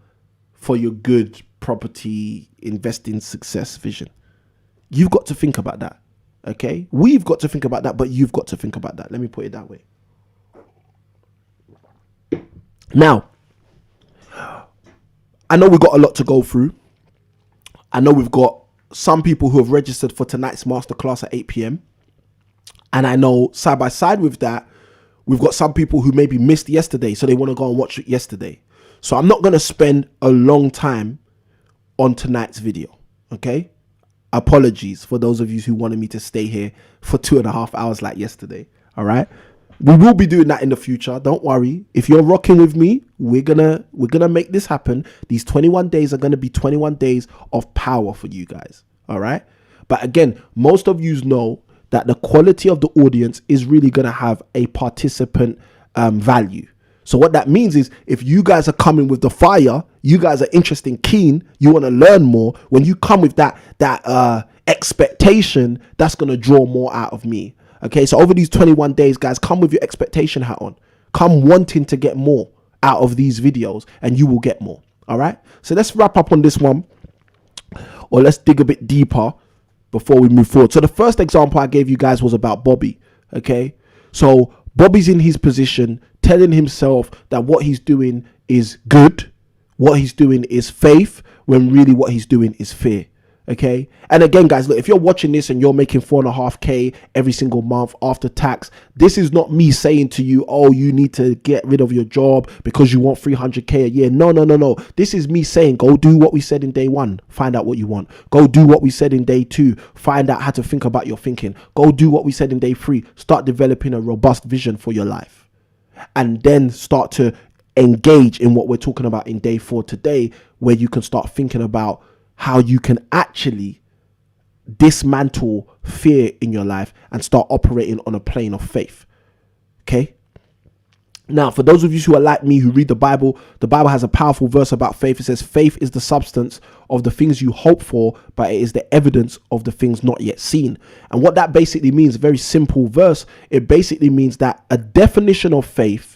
for your good property investing success vision? You've got to think about that. Okay, we've got to think about that, but you've got to think about that. Let me put it that way. Now, I know we've got a lot to go through. I know we've got some people who have registered for tonight's masterclass at 8 p.m. And I know side by side with that, we've got some people who maybe missed yesterday, so they want to go and watch it yesterday. So I'm not going to spend a long time on tonight's video. Okay. Apologies for those of you who wanted me to stay here for 2.5 hours like yesterday. All right. We will be doing that in the future. Don't worry. If you're rocking with me, we're gonna make this happen. These 21 days are gonna be 21 days of power for you guys. All right. But again, most of you know that the quality of the audience is really gonna have a participant value. So what that means is, if you guys are coming with the fire, you guys are interested, keen, you want to learn more. When you come with that expectation, that's gonna draw more out of me. Okay, so over these 21 days, guys, come with your expectation hat on. Come wanting to get more out of these videos, and you will get more. All right, so let's wrap up on this one, or let's dig a bit deeper before we move forward. So the first example I gave you guys was about Bobby. Okay, so Bobby's in his position, telling himself that what he's doing is good, what he's doing is faith, when really what he's doing is fear. Okay. And again, guys, look, if you're watching this and you're making 4.5K every single month after tax, this is not me saying to you, oh, you need to get rid of your job because you want 300K a year. No. This is me saying, go do what we said in day 1. Find out what you want. Go do what we said in day 2. Find out how to think about your thinking. Go do what we said in day 3. Start developing a robust vision for your life. And then start to engage in what we're talking about in day 4 today, where you can start thinking about how you can actually dismantle fear in your life and start operating on a plane of faith. Okay. Now, for those of you who are like me, who read the Bible has a powerful verse about faith. It says, faith is the substance of the things you hope for, but it is the evidence of the things not yet seen. And what that basically means, a very simple verse, it basically means that a definition of faith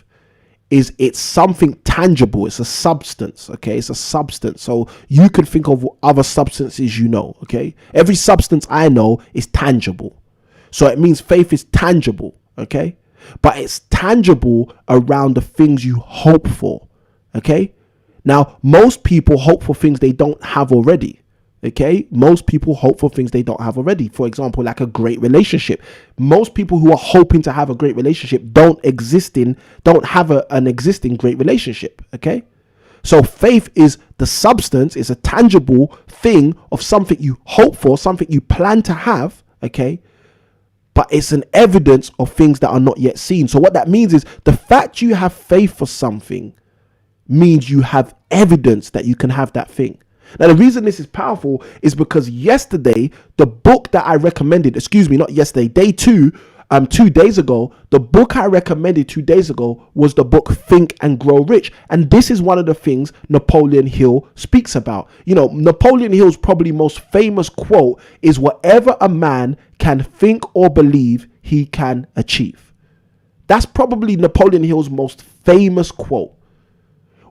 is it's something tangible. It's a substance. Okay. It's a substance. So you can think of other substances, okay. Every substance I know is tangible. So it means faith is tangible. Okay. But it's tangible around the things you hope for. Okay. Now, most people hope for things they don't have already. Okay, most people hope for things they don't have already. For example, like a great relationship. Most people who are hoping to have a great relationship don't have an existing great relationship. Okay, so faith is the substance, is a tangible thing of something you hope for, something you plan to have. Okay, but it's an evidence of things that are not yet seen. So what that means is the fact you have faith for something means you have evidence that you can have that thing. Now, the reason this is powerful is because yesterday, the book that I recommended, day 2, 2 days ago, the book I recommended 2 days ago was the book Think and Grow Rich. And this is one of the things Napoleon Hill speaks about. Napoleon Hill's probably most famous quote is, whatever a man can think or believe, he can achieve. That's probably Napoleon Hill's most famous quote.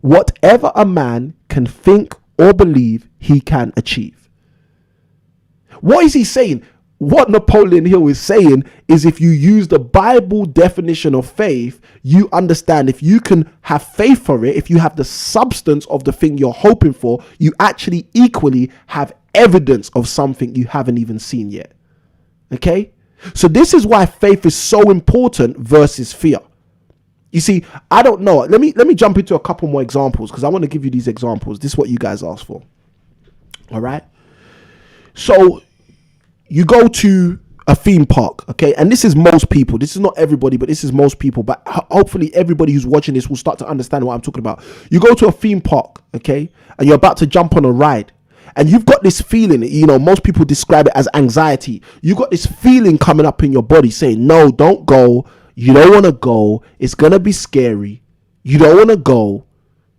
Whatever a man can think or believe, he can achieve. What is he saying? What Napoleon Hill is saying is, if you use the Bible definition of faith, you understand if you can have faith for it, if you have the substance of the thing you're hoping for, you actually equally have evidence of something you haven't even seen yet. Okay? So this is why faith is so important versus fear. You see, I don't know. Let me jump into a couple more examples, because I want to give you these examples. This is what you guys asked for. All right. So you go to a theme park, okay? And this is most people. This is not everybody, but this is most people. But hopefully everybody who's watching this will start to understand what I'm talking about. You go to a theme park, okay? And you're about to jump on a ride. And you've got this feeling, most people describe it as anxiety. You got this feeling coming up in your body saying, no, don't go. You don't want to go. It's going to be scary. You don't want to go.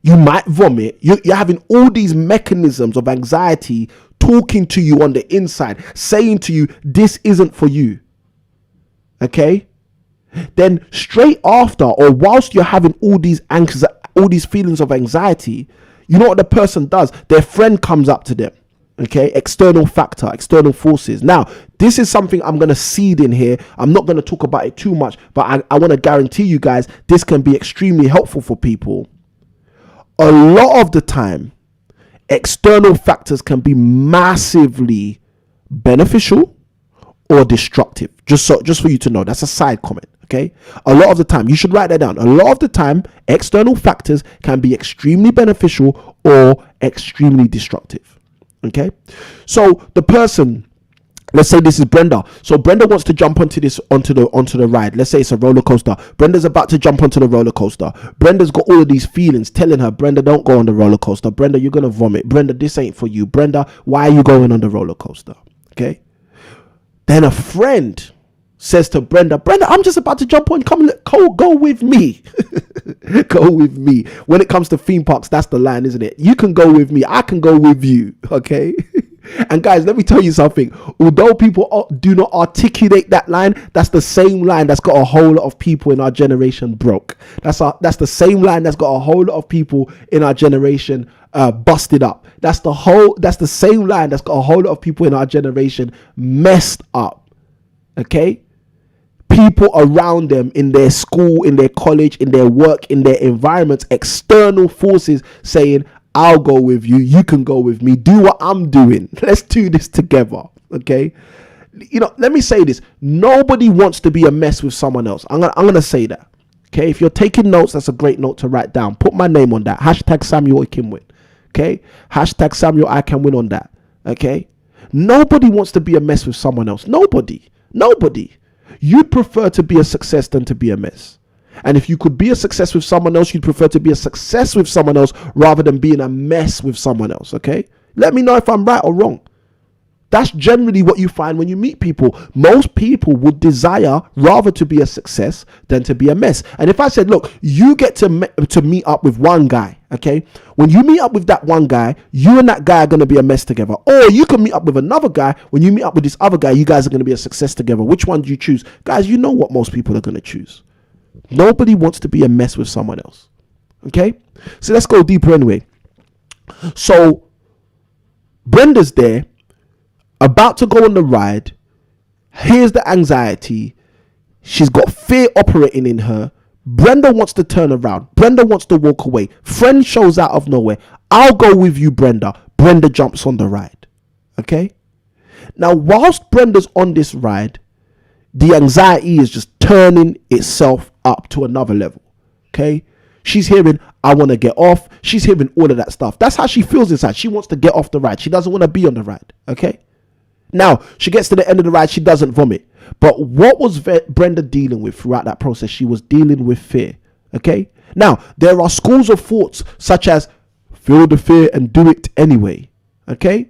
You might vomit. You're having all these mechanisms of anxiety talking to you on the inside, saying to you, this isn't for you. Okay? Then straight after, or whilst you're having all these feelings of anxiety, you know what the person does? Their friend comes up to them. Okay, external factor, external forces. Now, this is something I'm going to seed in here. I'm not going to talk about it too much, but I want to guarantee you guys this can be extremely helpful for people. A lot of the time, external factors can be massively beneficial or destructive. Just for you to know, that's a side comment. Okay, a lot of the time, you should write that down. A lot of the time, external factors can be extremely beneficial or extremely destructive. Okay, so the person Let's say this is Brenda. So Brenda wants to jump onto the ride. Let's say it's a roller coaster. Brenda's about to jump onto the roller coaster. Brenda's got all of these feelings telling her, Brenda, don't go on the roller coaster. Brenda, you're gonna vomit. Brenda, this ain't for you. Brenda, why are you going on the roller coaster? Okay. Then a friend says to Brenda, Brenda, I'm just about to jump on. Go with me. Go with me. When it comes to theme parks, that's the line, isn't it? You can go with me. I can go with you. Okay. And guys, let me tell you something. Although people do not articulate that line, that's the same line that's got a whole lot of people in our generation broke. That's the same line that's got a whole lot of people in our generation busted up. That's the same line that's got a whole lot of people in our generation messed up. Okay? People around them in their school, in their college, in their work, in their environments, external forces saying, I'll go with you. You can go with me. Do what I'm doing. Let's do this together. Okay. Let me say this. Nobody wants to be a mess with someone else. I'm gonna say that. Okay. If you're taking notes, that's a great note to write down. Put my name on that. Hashtag Samuel I can win. Okay. Hashtag Samuel I can win on that. Okay. Nobody wants to be a mess with someone else. Nobody. You'd prefer to be a success than to be a mess. And if you could be a success with someone else, you'd prefer to be a success with someone else rather than being a mess with someone else. Okay. Let me know if I'm right or wrong. That's generally what you find when you meet people. Most people would desire rather to be a success than to be a mess. And if I said, look, you get to meet up with one guy, okay? When you meet up with that one guy, you and that guy are going to be a mess together. Or you can meet up with another guy. When you meet up with this other guy, you guys are going to be a success together. Which one do you choose? Guys, you know what most people are going to choose. Nobody wants to be a mess with someone else. Okay? So let's go deeper anyway. So Brenda's there, about to go on the ride. Here's the anxiety. She's got fear operating in her. Brenda wants to turn around. Brenda wants to walk away. Friend shows out of nowhere. I'll go with you, Brenda. Brenda jumps on the ride. Okay? Now, whilst Brenda's on this ride, the anxiety is just turning itself up to another level. Okay? She's hearing, I want to get off. She's hearing all of that stuff. That's how she feels inside. She wants to get off the ride. She doesn't want to be on the ride. Okay? Now, she gets to the end of the ride. She doesn't vomit. But what was Brenda dealing with throughout that process? She was dealing with fear. Okay? Now, there are schools of thoughts such as feel the fear and do it anyway. Okay?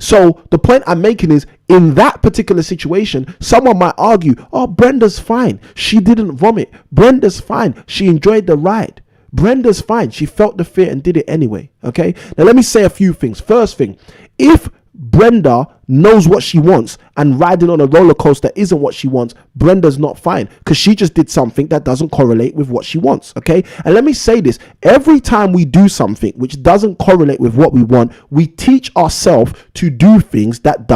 So the point I'm making is, in that particular situation, someone might argue, oh, Brenda's fine. She didn't vomit. Brenda's fine. She enjoyed the ride. Brenda's fine. She felt the fear and did it anyway. Okay? Now, let me say a few things. First thing, if Brenda knows what she wants and riding on a roller coaster isn't what she wants, Brenda's not fine because she just did something that doesn't correlate with what she wants. Okay. And let me say this, every time we do something which doesn't correlate with what we want, we teach ourselves to do things that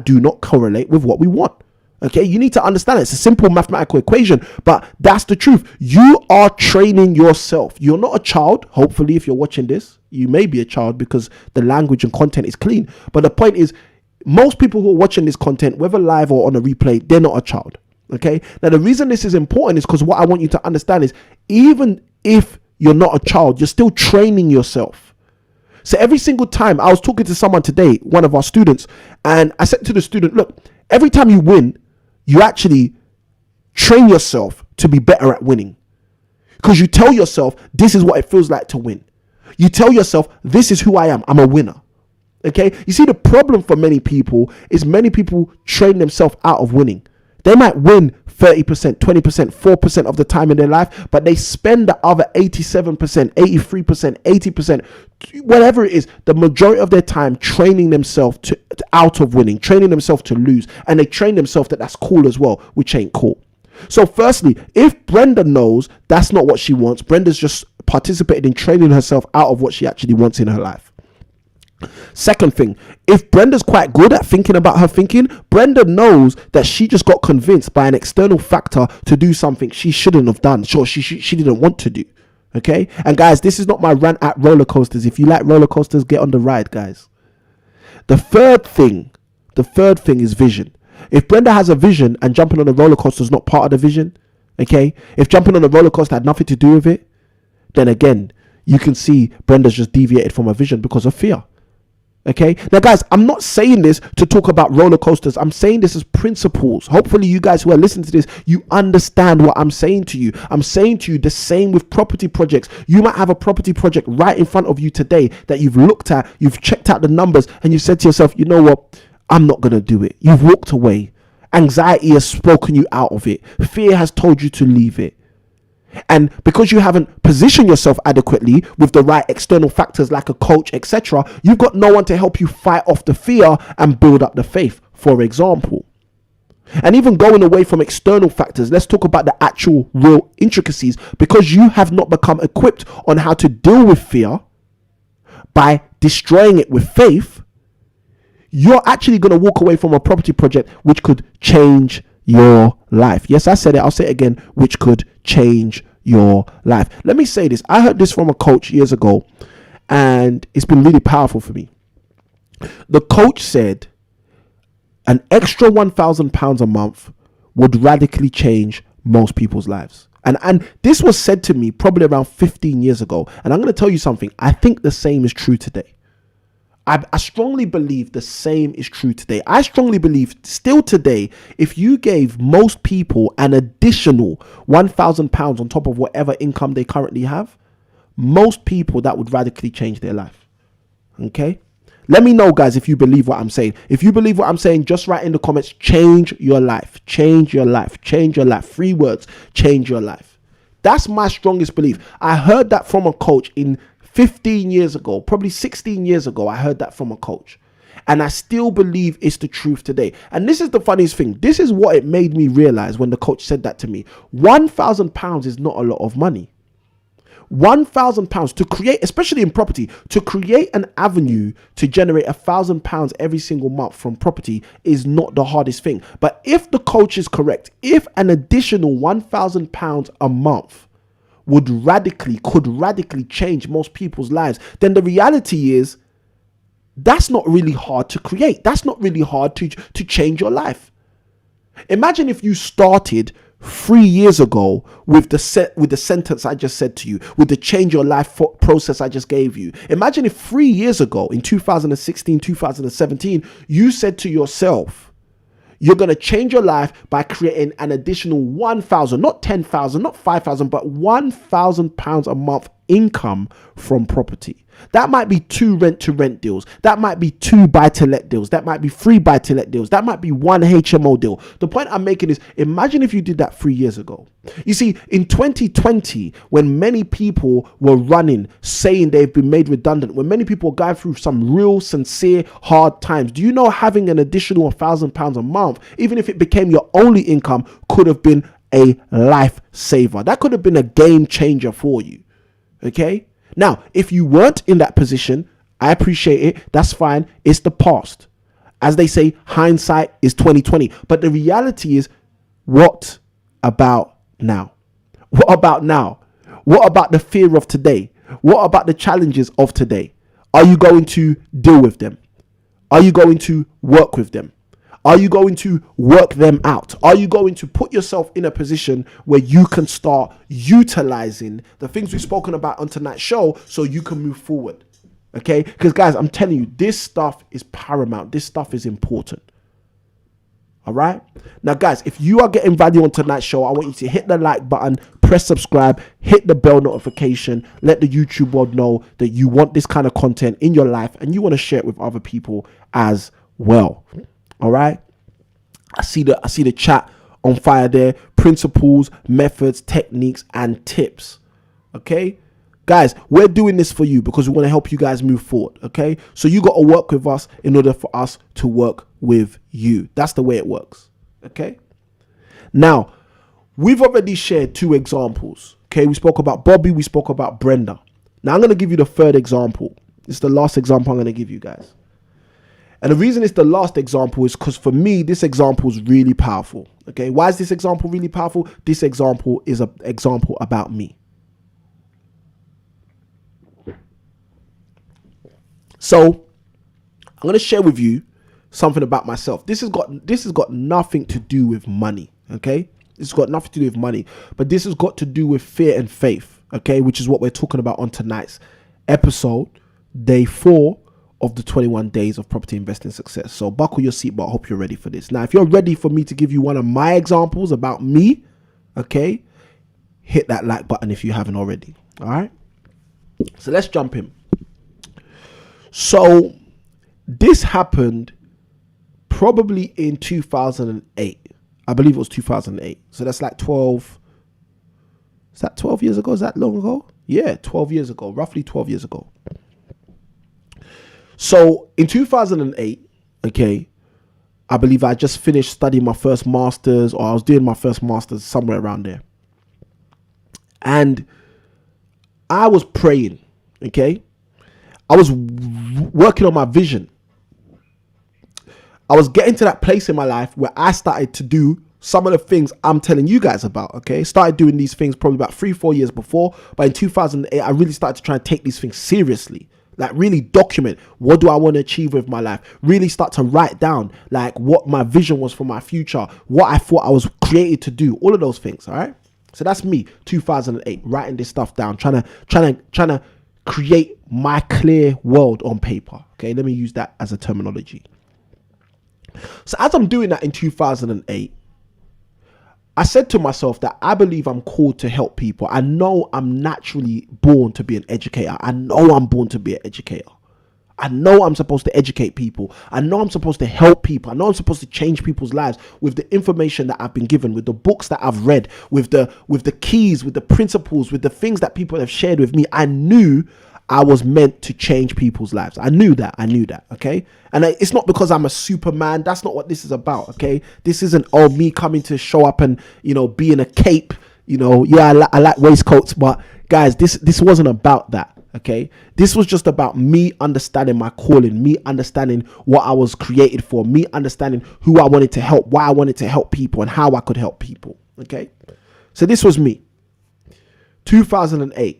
do not correlate with what we want. Okay, you need to understand it. It's a simple mathematical equation, but that's the truth. You are training yourself. You're not a child. Hopefully, if you're watching this, you may be a child because the language and content is clean. But the point is, most people who are watching this content, whether live or on a replay, they're not a child. Okay, now the reason this is important is because what I want you to understand is, even if you're not a child, you're still training yourself. So every single time, I was talking to someone today, one of our students, and I said to the student, look, every time you win, you actually train yourself to be better at winning, because you tell yourself, this is what it feels like to win. You tell yourself, this is who I am. I'm a winner. Okay. You see, the problem for many people is many people train themselves out of winning. They might win 30%, 20%, 4% of the time in their life, but they spend the other 87%, 83%, 80%, whatever it is, the majority of their time training themselves to out of winning, training themselves to lose. And they train themselves that that's cool as well, which ain't cool. So firstly, if Brenda knows that's not what she wants, Brenda's just participated in training herself out of what she actually wants in her life. Second thing, if Brenda's quite good at thinking about her thinking, Brenda knows that she just got convinced by an external factor to do something she shouldn't have done. Sure, she didn't want to do. Okay? And guys, this is not my rant at roller coasters. If you like roller coasters, get on the ride, guys. The third thing is vision. If Brenda has a vision and jumping on a roller coaster is not part of the vision, okay? If jumping on a roller coaster had nothing to do with it, then again, you can see Brenda's just deviated from her vision because of fear. Okay. Now, guys, I'm not saying this to talk about roller coasters. I'm saying this as principles. Hopefully, you guys who are listening to this, you understand what I'm saying to you. I'm saying to you the same with property projects. You might have a property project right in front of you today that you've looked at, you've checked out the numbers, and you said to yourself, you know what? I'm not going to do it. You've walked away. Anxiety has spoken you out of it. Fear has told you to leave it. And because you haven't positioned yourself adequately with the right external factors like a coach, etc., you've got no one to help you fight off the fear and build up the faith, for example. And even going away from external factors, let's talk about the actual real intricacies. Because you have not become equipped on how to deal with fear by destroying it with faith, you're actually going to walk away from a property project which could change your life. Yes, I said it. I'll say it again, which could change your life. Let me say this. I heard this from a coach years ago, and it's been really powerful for me. The coach said an extra £1,000 a month would radically change most people's lives. And this was said to me probably around 15 years ago. And I'm going to tell you something. I think the same is true today. I strongly believe the same is true today. I strongly believe still today, if you gave most people an additional £1,000 on top of whatever income they currently have, most people that would radically change their life. Okay? Let me know, guys, if you believe what I'm saying. If you believe what I'm saying, just write in the comments, change your life, change your life, change your life. 3 words, change your life. That's my strongest belief. I heard that from a coach in 15 years ago, probably 16 years ago. I heard that from a coach, and I still believe it's the truth today. And this is the funniest thing. This is what it made me realize when the coach said that to me. £1,000 is not a lot of money. £1,000 to create, especially in property, to create an avenue to generate £1,000 every single month from property is not the hardest thing. But if the coach is correct, if an additional £1,000 a month could radically change most people's lives, then the reality is that's not really hard to create. That's not really hard to change your life. Imagine if you started 3 years ago with the sentence I just said to you, with the change your life process I just gave you. Imagine if 3 years ago in 2016, 2017, you said to yourself, you're going to change your life by creating an additional 1,000, not 10,000, not 5,000, but £1,000 a month income from property. That might be 2 rent-to-rent deals. That might be 2 buy-to-let deals. That might be 3 buy-to-let deals. That might be 1 HMO deal. The point I'm making is, imagine if you did that 3 years ago. You see, in 2020, when many people were running, saying they've been made redundant, when many people were going through some real, sincere, hard times, do you know having an additional £1,000 a month, even if it became your only income, could have been a lifesaver? That could have been a game changer for you. Okay? Now, if you weren't in that position, I appreciate it. That's fine. It's the past. As they say, hindsight is 2020. But the reality is, what about now? What about now? What about the fear of today? What about the challenges of today? Are you going to deal with them? Are you going to work with them? Are you going to work them out? Are you going to put yourself in a position where you can start utilizing the things we've spoken about on tonight's show so you can move forward? Okay? Because guys, I'm telling you, this stuff is paramount. This stuff is important. All right? Now, guys, if you are getting value on tonight's show, I want you to hit the like button, press subscribe, hit the bell notification, let the YouTube world know that you want this kind of content in your life and you want to share it with other people as well. All right. I see the chat on fire there. Principles, methods, techniques, and tips. Okay. Guys, we're doing this for you because we want to help you guys move forward. Okay. So you got to work with us in order for us to work with you. That's the way it works. Okay. Now, we've already shared 2 examples. Okay. We spoke about Bobby. We spoke about Brenda. Now I'm going to give you the 3rd example. It's the last example I'm going to give you guys. And the reason it's the last example is because for me, this example is really powerful. Okay. Why is this example really powerful? This example is an example about me. So I'm going to share with you something about myself. This has got nothing to do with money. Okay. This has got nothing to do with money, but this has got to do with fear and faith. Okay. Which is what we're talking about on tonight's episode, day 4 of the 21 days of property investing success. So buckle your seatbelt. I hope you're ready for this. Now, if you're ready for me to give you one of my examples about me, okay, hit that like button if you haven't already. All right. So let's jump in. So this happened probably in 2008. I believe it was 2008. So that's like 12. Is that 12 years ago? Is that long ago? Yeah, 12 years ago, roughly 12 years ago. So in 2008, okay, I believe I just finished studying my first master's, or I was doing my first master's somewhere around there. And I was praying, okay? I was working on my vision. I was getting to that place in my life where I started to do some of the things I'm telling you guys about, okay? Started doing these things probably about 3-4 years before, but in 2008, I really started to try and take these things seriously. Like really document, what do I want to achieve with my life? Really start to write down like what my vision was for my future, what I thought I was created to do, all of those things, all right? So that's me, 2008, writing this stuff down, trying to create my clear world on paper, okay? Let me use that as a terminology. So as I'm doing that in 2008, I said to myself that I believe I'm called to help people. I know I'm naturally born to be an educator. I know I'm born to be an educator. I know I'm supposed to educate people. I know I'm supposed to help people. I know I'm supposed to change people's lives with the information that I've been given, with the books that I've read, with the keys, with the principles, with the things that people have shared with me. I knew I was meant to change people's lives. I knew that, okay? And it's not because I'm a Superman. That's not what this is about, okay? This isn't, me coming to show up and, be in a cape, yeah, I like waistcoats, but guys, this wasn't about that, okay? This was just about me understanding my calling, me understanding what I was created for, me understanding who I wanted to help, why I wanted to help people, and how I could help people, okay? So this was me, 2008.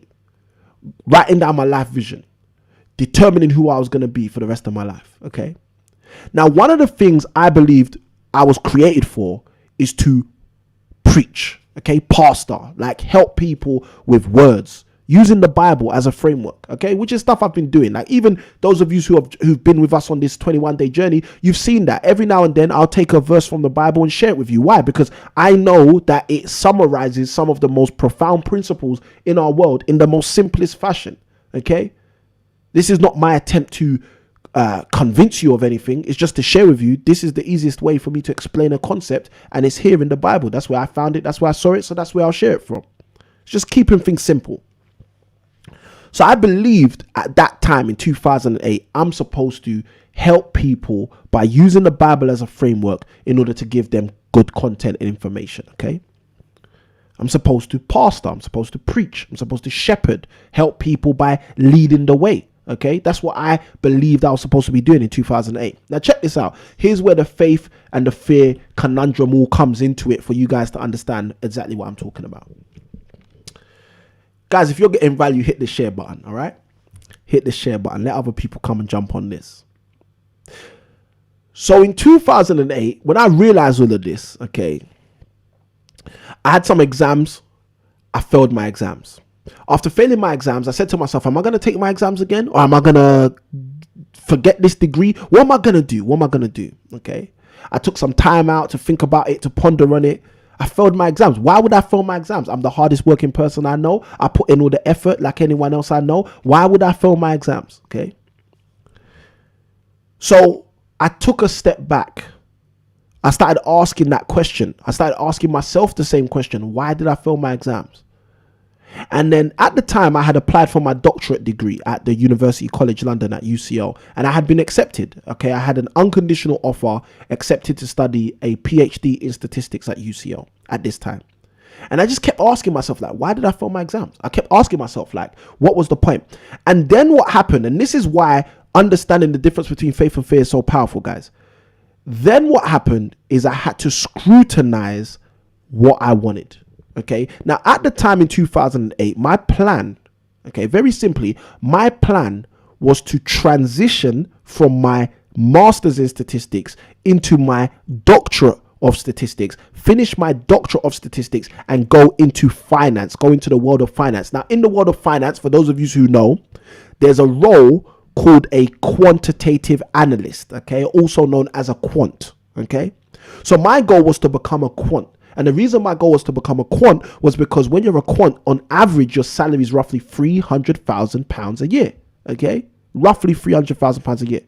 Writing down my life vision, determining who I was going to be for the rest of my life. Okay. Now, one of the things I believed I was created for is to preach. Okay. Pastor, like help people with words, using the Bible as a framework. Okay. Which is stuff I've been doing. Like even those of you who've been with us on this 21-day journey, you've seen that every now and then I'll take a verse from the Bible and share it with you. Why? Because I know that it summarizes some of the most profound principles in our world in the most simplest fashion. Okay. This is not my attempt to convince you of anything. It's just to share with you. This is the easiest way for me to explain a concept, and it's here in the Bible. That's where I found it. That's where I saw it. So that's where I'll share it from. It's just keeping things simple. So I believed at that time in 2008, I'm supposed to help people by using the Bible as a framework in order to give them good content and information, okay? I'm supposed to pastor, I'm supposed to preach, I'm supposed to shepherd, help people by leading the way, okay? That's what I believed I was supposed to be doing in 2008. Now check this out. Here's where the faith and the fear conundrum all comes into it for you guys to understand exactly what I'm talking about. Guys, if you're getting value, hit the share button, all right? Hit the share button. Let other people come and jump on this. So in 2008, when I realized all of this, okay, I had some exams. I failed my exams. After failing my exams, I said to myself, am I going to take my exams again? Or am I going to forget this degree? What am I going to do? What am I going to do? Okay. I took some time out to think about it, to ponder on it. I failed my exams. Why would I fail my exams? I'm the hardest working person I know. I put in all the effort like anyone else I know. Why would I fail my exams? Okay. So I took a step back. I started asking that question. I started asking myself the same question. Why did I fail my exams? And then at the time I had applied for my doctorate degree at the University College London at UCL, and I had been accepted. Okay. I had an unconditional offer, accepted to study a PhD in statistics at UCL at this time. And I just kept asking myself, like, why did I fail my exams? I kept asking myself, like, what was the point? And then what happened? And this is why understanding the difference between faith and fear is so powerful, guys. Then what happened is I had to scrutinize what I wanted. Okay. Now, at the time in 2008, my plan, okay, very simply, my plan was to transition from my master's in statistics into my doctorate of statistics, finish my doctorate of statistics, and go into finance, go into the world of finance. Now, in the world of finance, for those of you who know, there's a role called a quantitative analyst, okay, also known as a quant, okay. So my goal was to become a quant. And the reason my goal was to become a quant was because when you're a quant, on average, your salary is roughly £300,000 a year, okay, roughly £300,000 a year.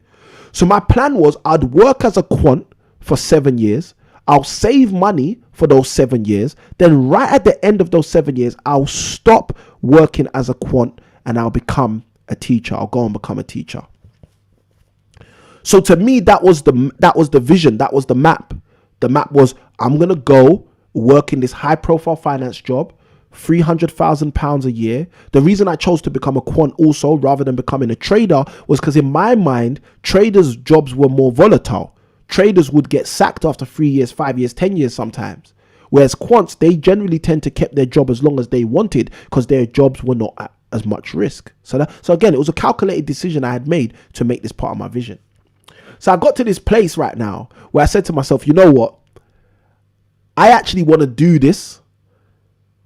So my plan was I'd work as a quant for 7 years. I'll save money for those 7 years. Then right at the end of those 7 years, I'll stop working as a quant and I'll become a teacher. I'll go and become a teacher. So to me, that was the vision. That was the map. The map was, I'm going to go work in this high profile finance job, £300,000 a year. The reason I chose to become a quant also rather than becoming a trader was because in my mind, traders' jobs were more volatile. Traders would get sacked after 3 years, 5 years, 10 years sometimes. Whereas quants, they generally tend to keep their job as long as they wanted because their jobs were not at as much risk. So again, it was a calculated decision I had made to make this part of my vision. So I got to this place right now where I said to myself, you know what? I actually want to do this,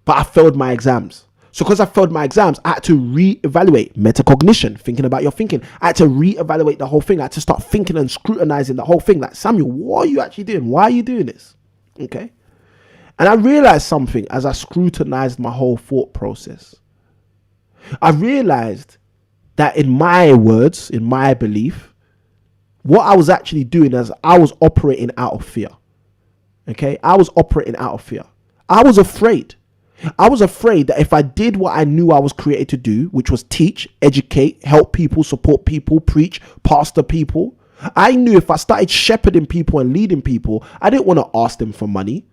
but I failed my exams. So because I failed my exams, I had to reevaluate metacognition, thinking about your thinking. I had to reevaluate the whole thing. I had to start thinking and scrutinizing the whole thing. Like, Samuel, what are you actually doing? Why are you doing this? Okay. And I realized something as I scrutinized my whole thought process. I realized that in my words, in my belief, what I was actually doing is I was operating out of fear. Okay. I was operating out of fear. I was afraid. I was afraid that if I did what I knew I was created to do, which was teach, educate, help people, support people, preach, pastor people, I knew if I started shepherding people and leading people, I didn't want to ask them for money.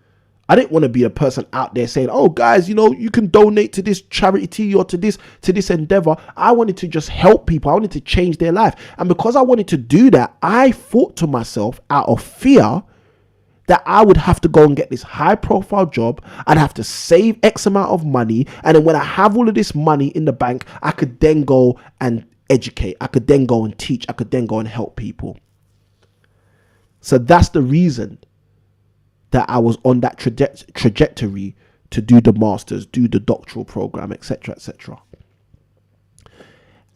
I didn't want to be a person out there saying, oh, guys, you know, you can donate to this charity or to this endeavor. I wanted to just help people. I wanted to change their life. And because I wanted to do that, I thought to myself out of fear that I would have to go and get this high profile job. I'd have to save X amount of money. And then when I have all of this money in the bank, I could then go and educate. I could then go and teach. I could then go and help people. So that's the reason that I was on that trajectory to do the masters, do the doctoral program, etc., etc.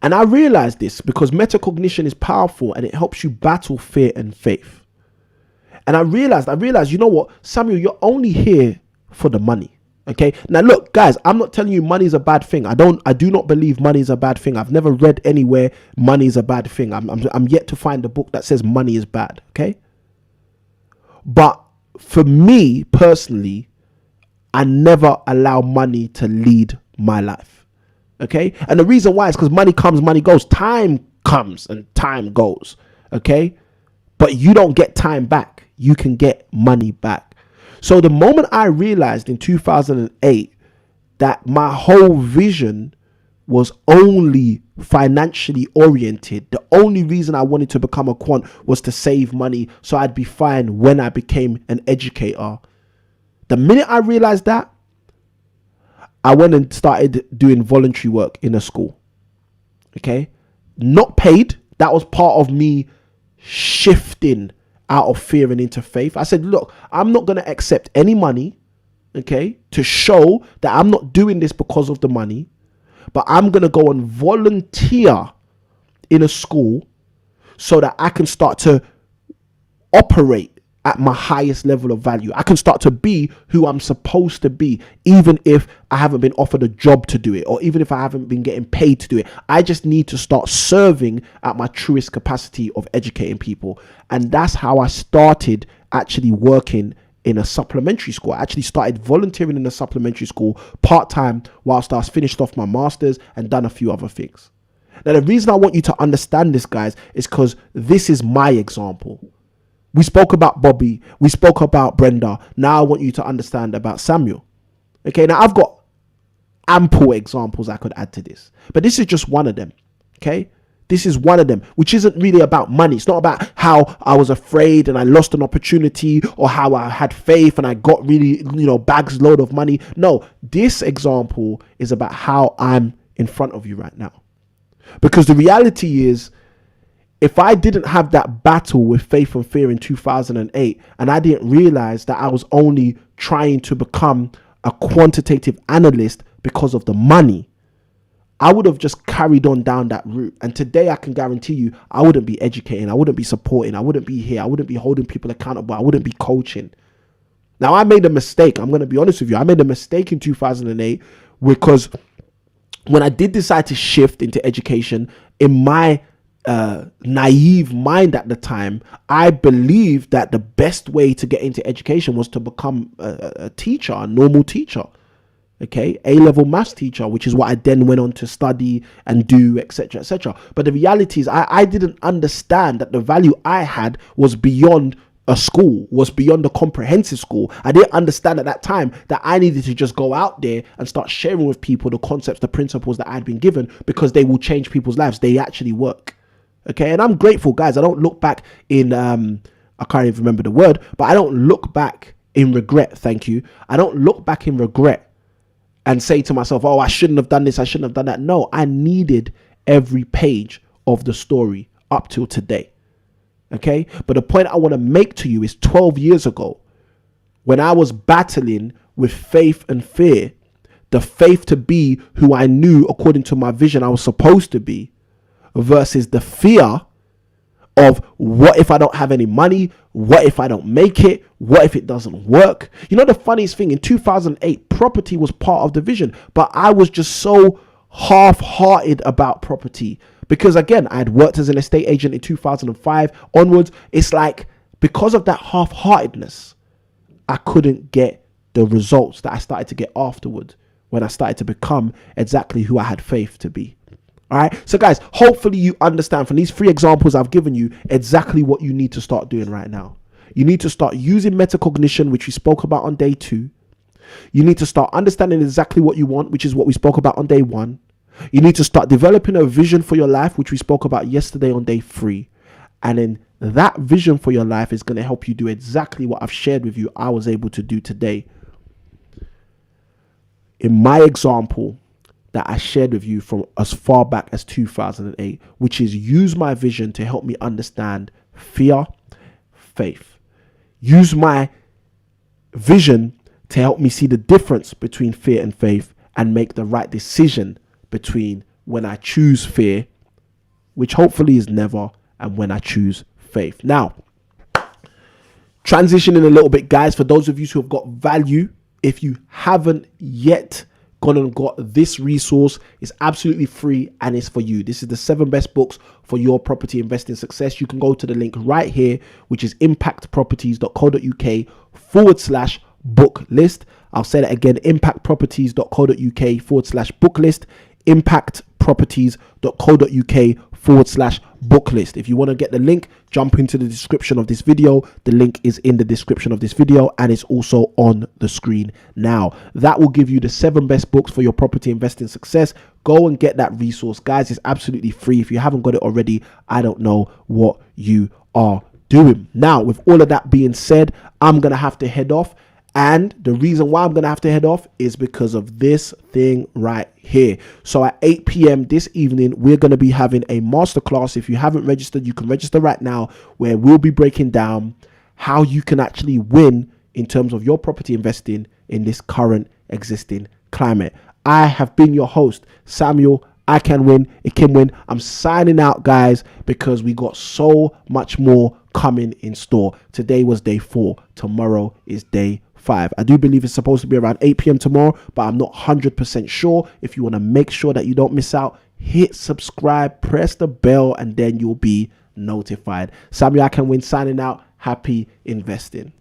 And I realized this because metacognition is powerful and it helps you battle fear and faith. And I realized, you know what, Samuel, you're only here for the money. Okay. Now, look, guys, I'm not telling you money is a bad thing. I do not believe money is a bad thing. I've never read anywhere money is a bad thing. I'm yet to find a book that says money is bad. Okay. But for me personally, I never allow money to lead my life. Okay. And the reason why is because money comes, money goes. Time comes and time goes. Okay. But you don't get time back. You can get money back. So the moment I realized in 2008 that my whole vision was only financially oriented, the only reason I wanted to become a quant was to save money so I'd be fine when I became an educator. The minute I realized that, I went and started doing voluntary work in a school. Okay. Not paid. That was part of me shifting out of fear and into faith. I said, look, I'm not going to accept any money, okay, to show that I'm not doing this because of the money, but I'm going to go and volunteer in a school so that I can start to operate at my highest level of value. I can start to be who I'm supposed to be, even if I haven't been offered a job to do it, or even if I haven't been getting paid to do it. I just need to start serving at my truest capacity of educating people. And that's how I started actually working in a supplementary school. I actually started volunteering in a supplementary school part-time whilst I was finished off my masters and done a few other things. Now, the reason I want you to understand this, guys, is because this is my example. We spoke about Bobby. We spoke about Brenda. Now I want you to understand about Samuel. Okay, now I've got ample examples I could add to this, but this is just one of them. Okay, this is one of them, which isn't really about money. It's not about how I was afraid and I lost an opportunity, or how I had faith and I got really, bags load of money. No, this example is about how I'm in front of you right now. Because the reality is, if I didn't have that battle with faith and fear in 2008, and I didn't realize that I was only trying to become a quantitative analyst because of the money, I would have just carried on down that route. And today I can guarantee you, I wouldn't be educating, I wouldn't be supporting, I wouldn't be here, I wouldn't be holding people accountable, I wouldn't be coaching. Now, I made a mistake. I'm going to be honest with you. I made a mistake in 2008 because when I did decide to shift into education, in my naive mind at the time, I believed that the best way to get into education was to become a teacher, a normal teacher. Okay, A-level maths teacher, which is what I then went on to study and do, etc., etc. But the reality is I didn't understand that the value I had was beyond a school, was beyond a comprehensive school. I didn't understand at that time that I needed to just go out there and start sharing with people the concepts, the principles that I'd been given, because they will change people's lives. They actually work. Okay, and I'm grateful, guys. I don't look back in, I can't even remember the word, but I don't look back in regret. Thank you. I don't look back in regret and say to myself, oh, I shouldn't have done this, I shouldn't have done that. No, I needed every page of the story up till today. Okay, but the point I want to make to you is 12 years ago, when I was battling with faith and fear, the faith to be who I knew according to my vision I was supposed to be, versus the fear of what if I don't have any money? What if I don't make it? What if it doesn't work? You know, the funniest thing, in 2008, property was part of the vision, but I was just so half-hearted about property because, again, I had worked as an estate agent in 2005 onwards. It's like, because of that half-heartedness, I couldn't get the results that I started to get afterward when I started to become exactly who I had faith to be. All right. So, guys, hopefully you understand from these 3 examples I've given you exactly what you need to start doing right now. You need to start using metacognition, which we spoke about on day 2. You need to start understanding exactly what you want, which is what we spoke about on day 1. You need to start developing a vision for your life, which we spoke about yesterday on day 3. And then that vision for your life is going to help you do exactly what I've shared with you I was able to do today. In my example that I shared with you from as far back as 2008, which is use my vision to help me understand fear, faith. Use my vision to help me see the difference between fear and faith and make the right decision between when I choose fear, which hopefully is never, and when I choose faith. Now, transitioning a little bit, guys, for those of you who have got value, if you haven't yet gone and got this resource, it's absolutely free and it's for you. This is the 7 best books for your property investing success. You can go to the link right here, which is impactproperties.co.uk /book list. I'll say that again, impactproperties.co.uk /book list, impactproperties.co.uk /book list. If you want to get the link, jump into the description of this video. The link is in the description of this video and it's also on the screen now. That will give you the 7 best books for your property investing success. Go and get that resource, guys. It's absolutely free. If you haven't got it already, I don't know what you are doing. Now, with all of that being said, I'm going to have to head off. And the reason why I'm going to have to head off is because of this thing right here. So at 8 p.m. this evening, we're going to be having a masterclass. If you haven't registered, you can register right now, where we'll be breaking down how you can actually win in terms of your property investing in this current existing climate. I have been your host, Samuel. I can win. It can win. I'm signing out, guys, because we got so much more coming in store. Today was day 4. Tomorrow is day 5. I do believe it's supposed to be around 8 p.m. tomorrow, but I'm not 100% sure. If you want to make sure that you don't miss out, hit subscribe, press the bell, and then you'll be notified. Samuel I Can Win signing out. Happy investing.